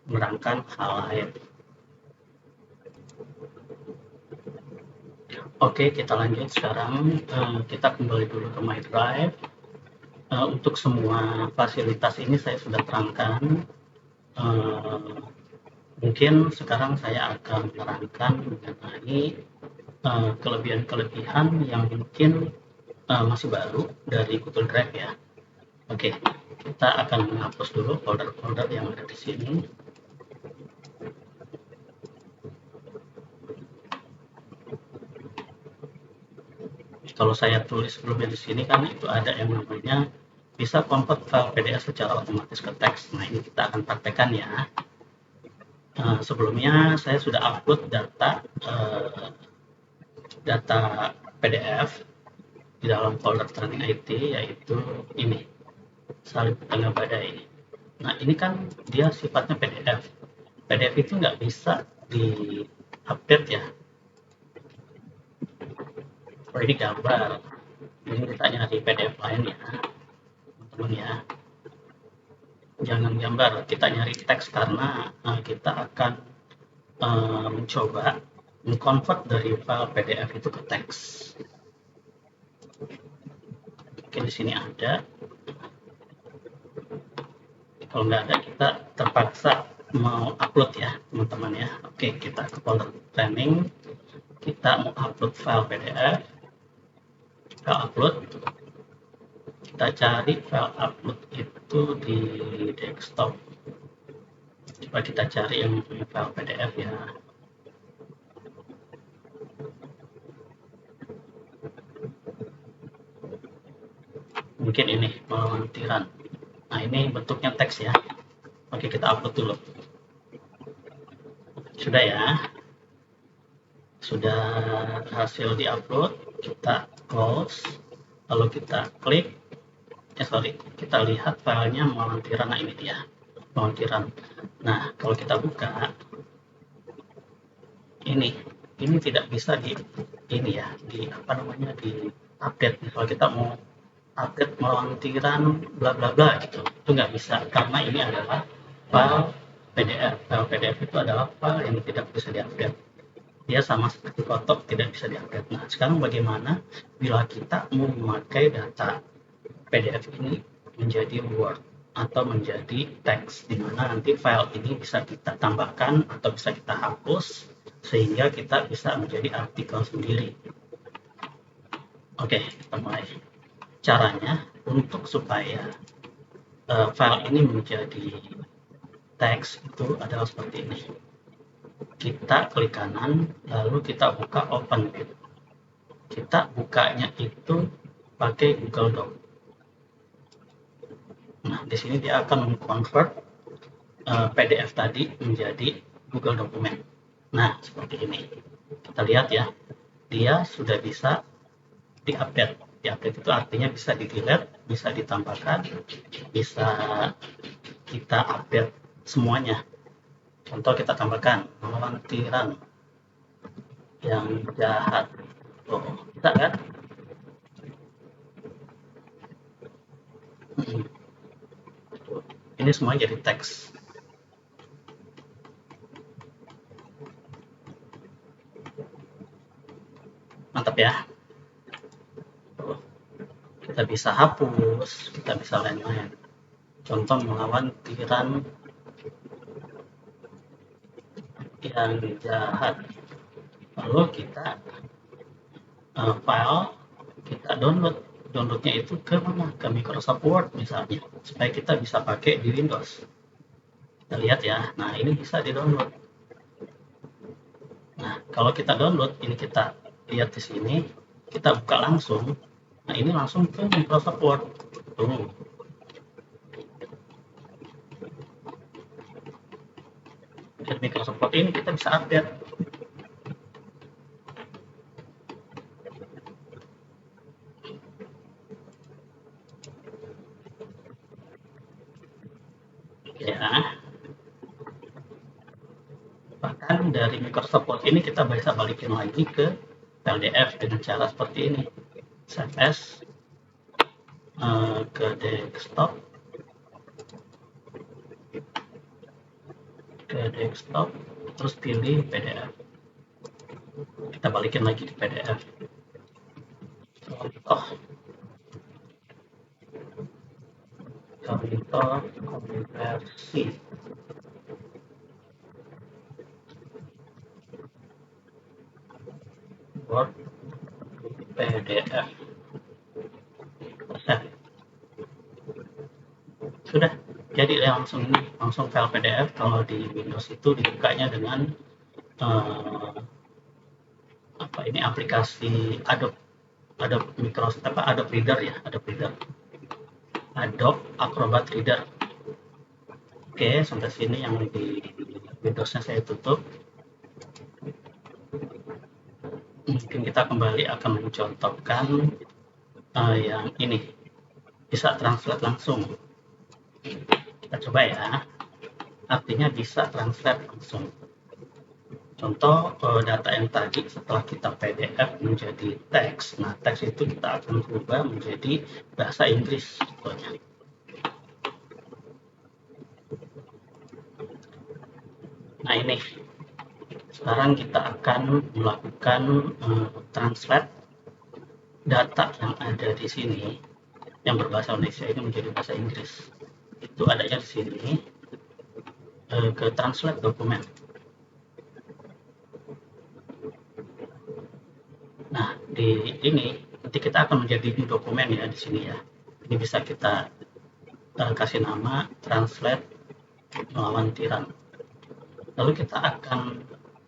menerangkan hal lain. Oke, kita lanjut sekarang. Kita kembali dulu ke My Drive. Untuk semua fasilitas ini saya sudah terangkan. Mungkin sekarang saya akan menerangkan mengenai kelebihan-kelebihan yang mungkin masih baru dari Google Drive ya. Oke, kita akan menghapus dulu folder-folder yang ada di sini. Kalau saya tulis sebelumnya di sini kan itu ada yang namanya bisa convert file PDF secara otomatis ke teks. Nah, ini kita akan praktekkan ya. Sebelumnya saya sudah upload data PDF di dalam folder training IT, yaitu ini, salib tengah badai. Nah, ini kan dia sifatnya PDF. PDF itu nggak bisa di-update ya. Oh, ini gambar. Ini kita nyari PDF lain ya, teman-teman ya. Jangan gambar, kita nyari teks karena kita akan mencoba mengkonvert dari file PDF itu ke teks. Oke, di sini ada. Kalau nggak ada, kita terpaksa mau upload ya, teman-teman ya. Oke, kita ke folder training. Kita mau upload file PDF. Kita upload. Kita cari file upload itu di desktop. Coba kita cari yang file PDF ya. Mungkin ini pelampiran. Nah, ini bentuknya teks ya. Oke, kita upload dulu. Sudah ya. Sudah hasil di-upload, kita close. Lalu kita klik kita lihat filenya melawan tiran. Nah, ini dia melawan tiran. Nah, kalau kita buka ini tidak bisa di ini ya, di apa namanya, di update. Kalau kita mau update melawan tiran bla bla bla gitu, itu nggak bisa, karena ini adalah file PDF. File PDF itu adalah file yang tidak bisa diupdate. Dia sama seperti foto, tidak bisa diupdate. Nah, sekarang bagaimana bila kita mau memakai data PDF ini menjadi Word atau menjadi teks, di mana nanti file ini bisa kita tambahkan atau bisa kita hapus sehingga kita bisa menjadi artikel sendiri. Oke, kita mulai. Caranya untuk supaya file ini menjadi teks itu adalah seperti ini. Kita klik kanan, lalu kita buka Open With. Kita bukanya itu pakai Google Doc. Nah, di sini dia akan mengkonvert PDF tadi menjadi Google Dokumen. Nah, seperti ini. Kita lihat ya, dia sudah bisa diupdate. Diupdate itu artinya bisa di-delete, bisa ditambahkan, bisa kita update semuanya. Contoh kita tambahkan melawan tiran yang jahat. Oh, bisa kan? Ini semuanya jadi teks. Mantap ya. Kita bisa hapus, kita bisa lain-lain. Contoh melawan tiran yang jahat. Lalu kita file, kita downloadnya itu ke mana? Ke Microsoft Word misalnya, supaya kita bisa pakai di Windows. Kita lihat ya, nah ini bisa di-download. Nah, kalau kita download, ini kita lihat di sini, kita buka langsung. Nah, ini langsung ke Microsoft Word. Tuh. Di Microsoft Word ini kita bisa update. Ya. Bahkan dari Microsoft Word ini kita bisa balikin lagi ke PDF dengan cara seperti ini. Save as ke desktop, terus pilih PDF. Kita balikin lagi ke PDF. Contoh konversi. Word PDF. Sudah jadi langsung file PDF. Kalau di Windows itu dibukanya dengan ini aplikasi Adobe Microsoft Adobe Reader ya, Adobe Acrobat Reader. Oke, sampai sini yang di Windows-nya saya tutup. Mungkin kita kembali akan mencontohkan yang ini, bisa translate langsung. Kita coba ya, artinya bisa translate langsung. Contoh data yang tadi setelah kita PDF menjadi teks, nah teks itu kita akan berubah menjadi bahasa Inggris contohnya. Nah ini, sekarang kita akan melakukan translate data yang ada di sini yang berbahasa Indonesia ini menjadi bahasa Inggris. Itu adanya di sini ke translate dokumen. Nah, di ini nanti kita akan menjadi new dokumen ya di sini ya. Ini bisa kita kasih nama translate melawan tiran. Lalu kita akan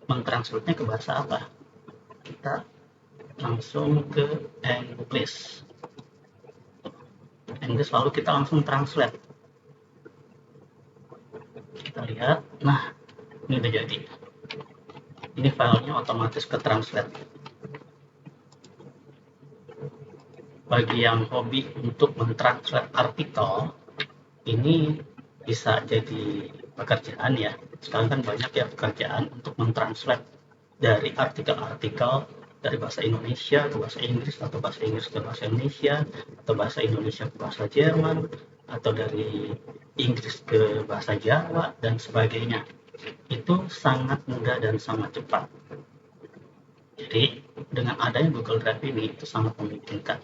mentranslate-nya ke bahasa apa? Kita langsung ke English. Lalu kita langsung translate. Kita lihat, nah ini udah jadi. Ini filenya otomatis ke translate. bagi yang hobi untuk mentranslate artikel, ini bisa jadi pekerjaan ya. Sekarang kan banyak ya pekerjaan untuk mentranslate dari artikel-artikel dari bahasa Indonesia ke bahasa Inggris, atau bahasa Inggris ke bahasa Indonesia, atau bahasa Indonesia ke bahasa Jerman, atau dari Inggris ke bahasa Jawa, dan sebagainya. Itu sangat mudah dan sangat cepat. Jadi dengan adanya Google Drive ini itu sangat memungkinkan.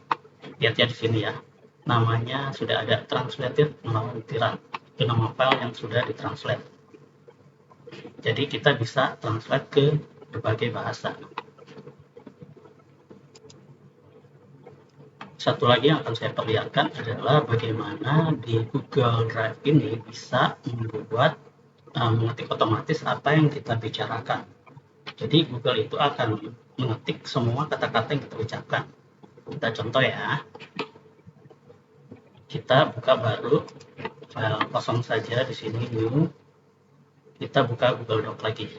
Lihat ya di sini ya, namanya sudah ada translated melalui tiran. Itu nama file yang sudah ditranslate. Jadi kita bisa translate ke berbagai bahasa. Satu lagi yang akan saya perlihatkan adalah bagaimana di Google Drive ini bisa membuat mengetik otomatis apa yang kita bicarakan. Jadi Google itu akan mengetik semua kata-kata yang kita ucapkan. Kita contoh ya, kita buka baru file kosong saja di sini, new. Kita buka Google Doc lagi.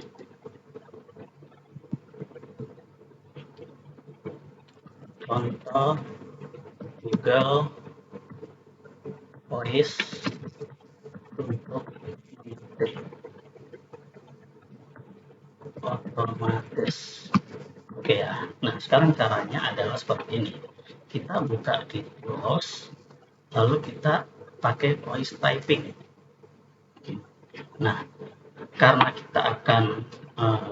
Contoh Google Voice untuk mengetik otomatis. Oke ya. Nah, sekarang caranya adalah seperti ini. Kita buka di Tools, lalu kita pakai voice typing. Nah, karena kita akan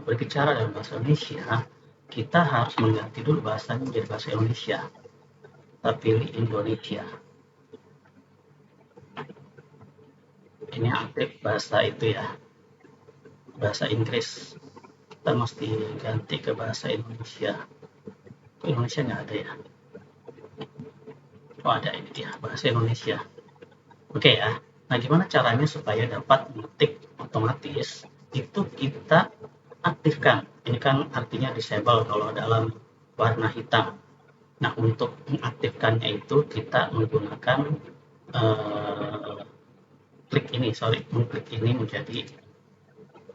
berbicara dalam bahasa Indonesia, kita harus mengganti dulu bahasanya menjadi bahasa Indonesia. Kita pilih Indonesia. Ini aktif bahasa itu ya, bahasa Inggris. Kita mesti ganti ke bahasa Indonesia. Indonesia nggak ada ya? Oh ada, ini dia, bahasa Indonesia. Oke ya. Nah, gimana caranya supaya dapat mengetik otomatis? Itu kita aktifkan. Ini kan artinya disable kalau dalam warna hitam. Nah, untuk mengaktifkannya itu kita menggunakan mengklik ini menjadi,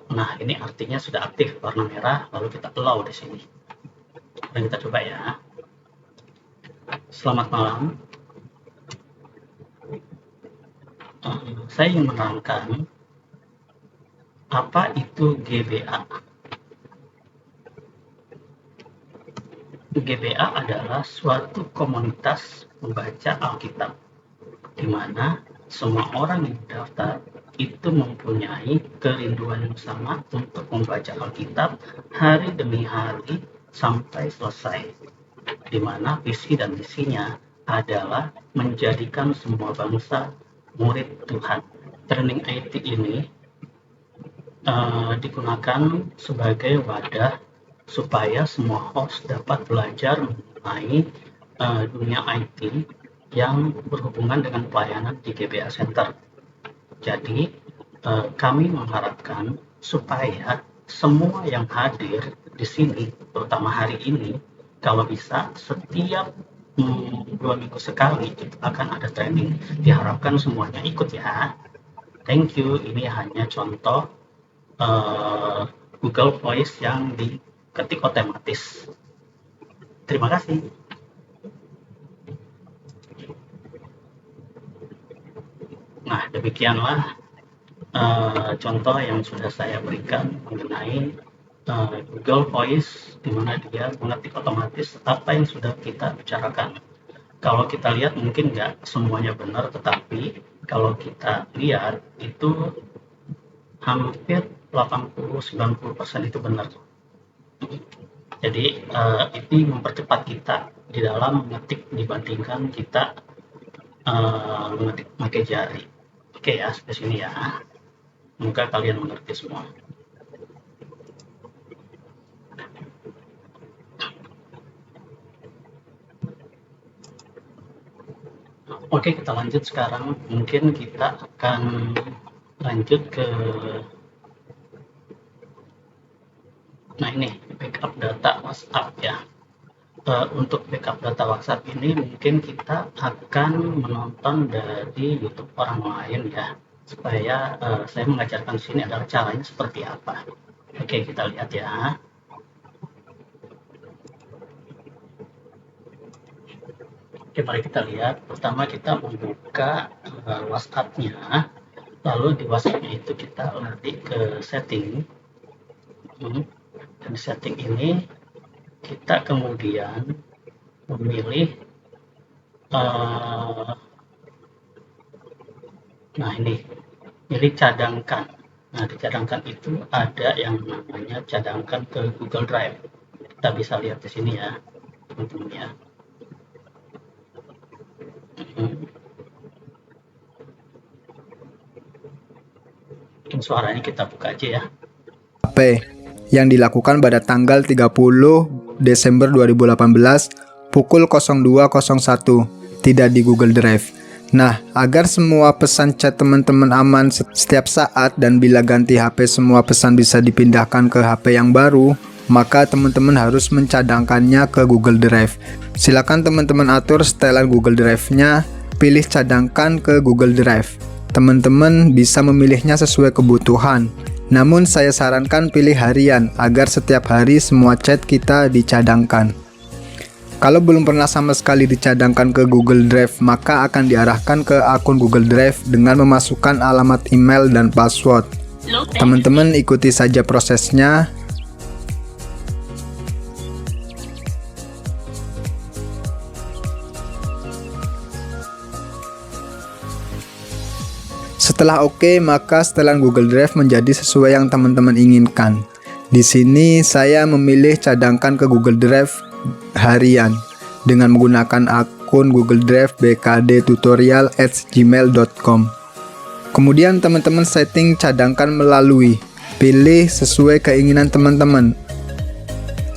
nah ini artinya sudah aktif warna merah, lalu kita allow di sini. Dan kita coba ya. Selamat malam. Saya ingin menerangkan apa itu GBA. GBA adalah suatu komunitas membaca Alkitab, di mana semua orang yang terdaftar itu mempunyai kerinduan yang sama untuk membaca Alkitab hari demi hari sampai selesai, di mana visi dan misinya adalah menjadikan semua bangsa murid Tuhan. Training IT ini digunakan sebagai wadah supaya semua host dapat belajar mengenai dunia IT yang berhubungan dengan pelayanan di GBA Center. Jadi kami mengharapkan supaya semua yang hadir di sini, terutama hari ini, kalau bisa setiap 2 minggu sekali itu akan ada training. Diharapkan semuanya ikut ya. Thank you. Ini hanya contoh Google Voice yang diketik otomatis. Terima kasih. Nah, demikianlah contoh yang sudah saya berikan mengenai Google Voice, di mana dia mengetik otomatis apa yang sudah kita bicarakan. Kalau kita lihat mungkin nggak semuanya benar, tetapi kalau kita lihat itu hampir 80-90% itu benar. Jadi itu mempercepat kita di dalam mengetik dibandingkan kita mengetik pakai jari. Oke ya, sampai sini ya. Semoga kalian mengerti semua. Oke, kita lanjut sekarang. Mungkin kita akan lanjut ke, nah ini backup data WhatsApp ya. Untuk backup data WhatsApp ini mungkin kita akan menonton dari YouTube orang lain ya, supaya saya mengajarkan di sini adalah caranya seperti apa. Oke, kita lihat ya. Oke, mari kita lihat. Pertama kita membuka WhatsApp-nya. Lalu di WhatsApp-nya itu kita nanti ke setting. Dan di setting ini kita kemudian memilih nah ini, pilih cadangkan. Nah, di cadangkan itu ada yang namanya cadangkan ke Google Drive. Kita bisa lihat di sini ya, teman-teman ya. Mungkin suaranya kita buka aja ya. HP yang dilakukan pada tanggal 30 Desember 2018 pukul 02.01, tidak di Google Drive. Nah, agar semua pesan chat teman-teman aman setiap saat dan bila ganti HP semua pesan bisa dipindahkan ke HP yang baru, maka teman-teman harus mencadangkannya ke Google Drive. Silakan teman-teman atur setelan Google Drive-nya, pilih cadangkan ke Google Drive. Teman-teman bisa memilihnya sesuai kebutuhan. Namun saya sarankan pilih harian agar setiap hari semua chat kita dicadangkan. Kalau belum pernah sama sekali dicadangkan ke Google Drive, maka akan diarahkan ke akun Google Drive dengan memasukkan alamat email dan password. Teman-teman ikuti saja prosesnya. Setelah oke, maka setelan Google Drive menjadi sesuai yang teman-teman inginkan. Di sini saya memilih cadangkan ke Google Drive harian dengan menggunakan akun Google Drive bkdtutorial@gmail.com. Kemudian teman-teman setting cadangkan melalui, pilih sesuai keinginan teman-teman.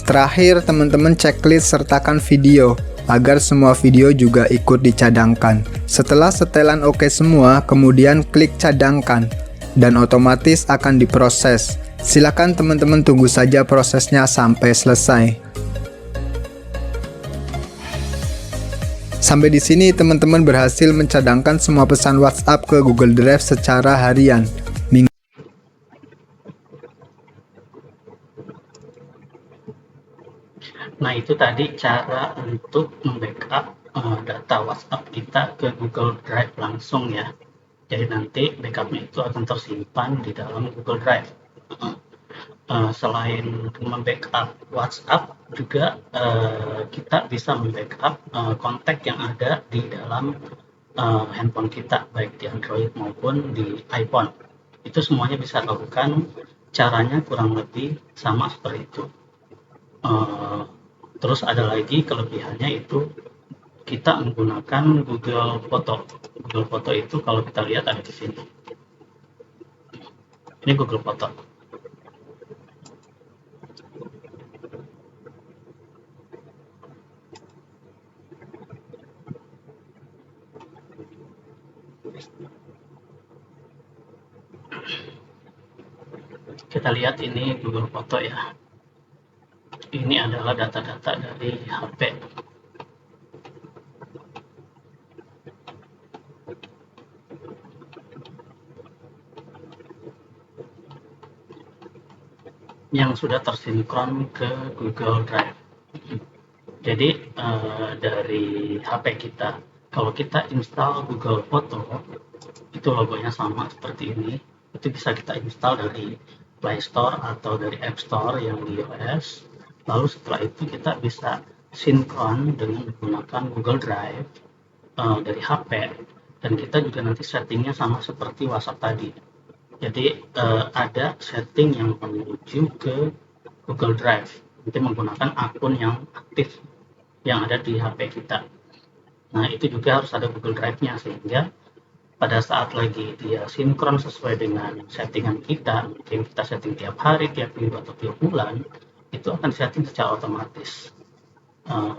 Terakhir teman-teman checklist sertakan video agar semua video juga ikut dicadangkan. Setelah setelan oke semua, kemudian klik cadangkan dan otomatis akan diproses. Silakan teman-teman tunggu saja prosesnya sampai selesai. Sampai di sini teman-teman berhasil mencadangkan semua pesan WhatsApp ke Google Drive secara harian. Nah, itu tadi cara untuk membackup data WhatsApp kita ke Google Drive langsung ya. Jadi nanti backupnya itu akan tersimpan di dalam Google Drive. Selain membackup WhatsApp, juga kita bisa membackup kontak yang ada di dalam handphone kita, baik di Android maupun di iPhone. Itu semuanya bisa lakukan, caranya kurang lebih sama seperti itu. Terus ada lagi kelebihannya itu kita menggunakan Google Foto. Google Foto itu kalau kita lihat ada di sini. Ini Google Foto. Kita lihat ini Google Foto ya. Ini adalah data-data dari HP. Yang sudah tersinkron ke Google Drive. Jadi dari HP kita, kalau kita install Google Foto, itu logonya sama seperti ini. Itu bisa kita install dari Play Store atau dari App Store yang di iOS. Lalu setelah itu kita bisa sinkron dengan menggunakan Google Drive dari HP, dan kita juga nanti settingnya sama seperti WhatsApp tadi. Jadi ada setting yang menuju ke Google Drive, nanti menggunakan akun yang aktif yang ada di HP kita. Nah, itu juga harus ada Google Drive-nya, sehingga pada saat lagi dia sinkron sesuai dengan settingan kita, mungkin kita setting tiap hari, tiap minggu, atau tiap bulan, itu akan setting secara otomatis.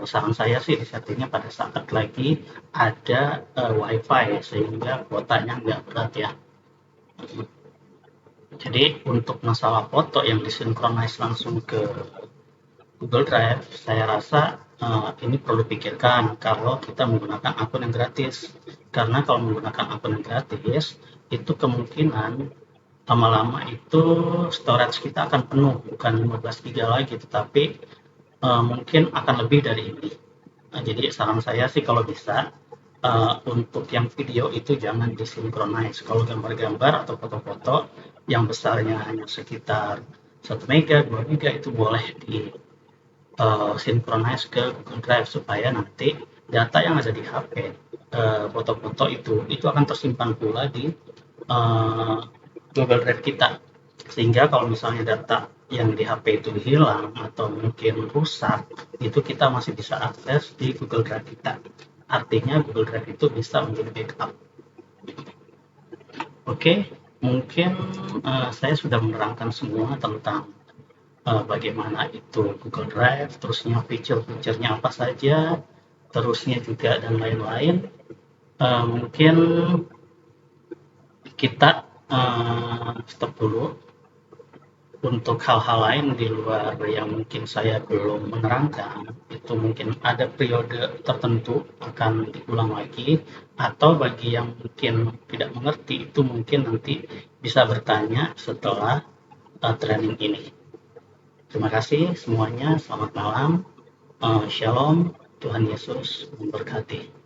Saran saya sih di settingnya pada saat lagi ada WiFi, sehingga kuotanya nggak berat ya. Jadi untuk masalah foto yang disinkronize langsung ke Google Drive, saya rasa ini perlu pikirkan kalau kita menggunakan akun yang gratis. Karena kalau menggunakan akun yang gratis, itu kemungkinan lama-lama itu storage kita akan penuh, bukan 15 GB lagi, tetapi mungkin akan lebih dari ini. Jadi saran saya sih kalau bisa untuk yang video itu jangan disinkronize. Kalau gambar-gambar atau foto-foto yang besarnya hanya sekitar 1 mega, 2 mega itu boleh di synchronize ke Google Drive supaya nanti data yang ada di HP foto-foto itu akan tersimpan pula di uh, Google Drive kita, sehingga kalau misalnya data yang di HP itu hilang atau mungkin rusak itu kita masih bisa akses di Google Drive kita, artinya Google Drive itu bisa menjadi backup. Oke, mungkin saya sudah menerangkan semua tentang bagaimana itu Google Drive, terusnya fitur-fiturnya apa saja, terusnya juga dan lain-lain. Mungkin kita stop dulu. Untuk hal-hal lain di luar yang mungkin saya belum menerangkan, itu mungkin ada periode tertentu akan diulang lagi, atau bagi yang mungkin tidak mengerti itu mungkin nanti bisa bertanya setelah training ini. Terima kasih semuanya, selamat malam. Shalom, Tuhan Yesus memberkati.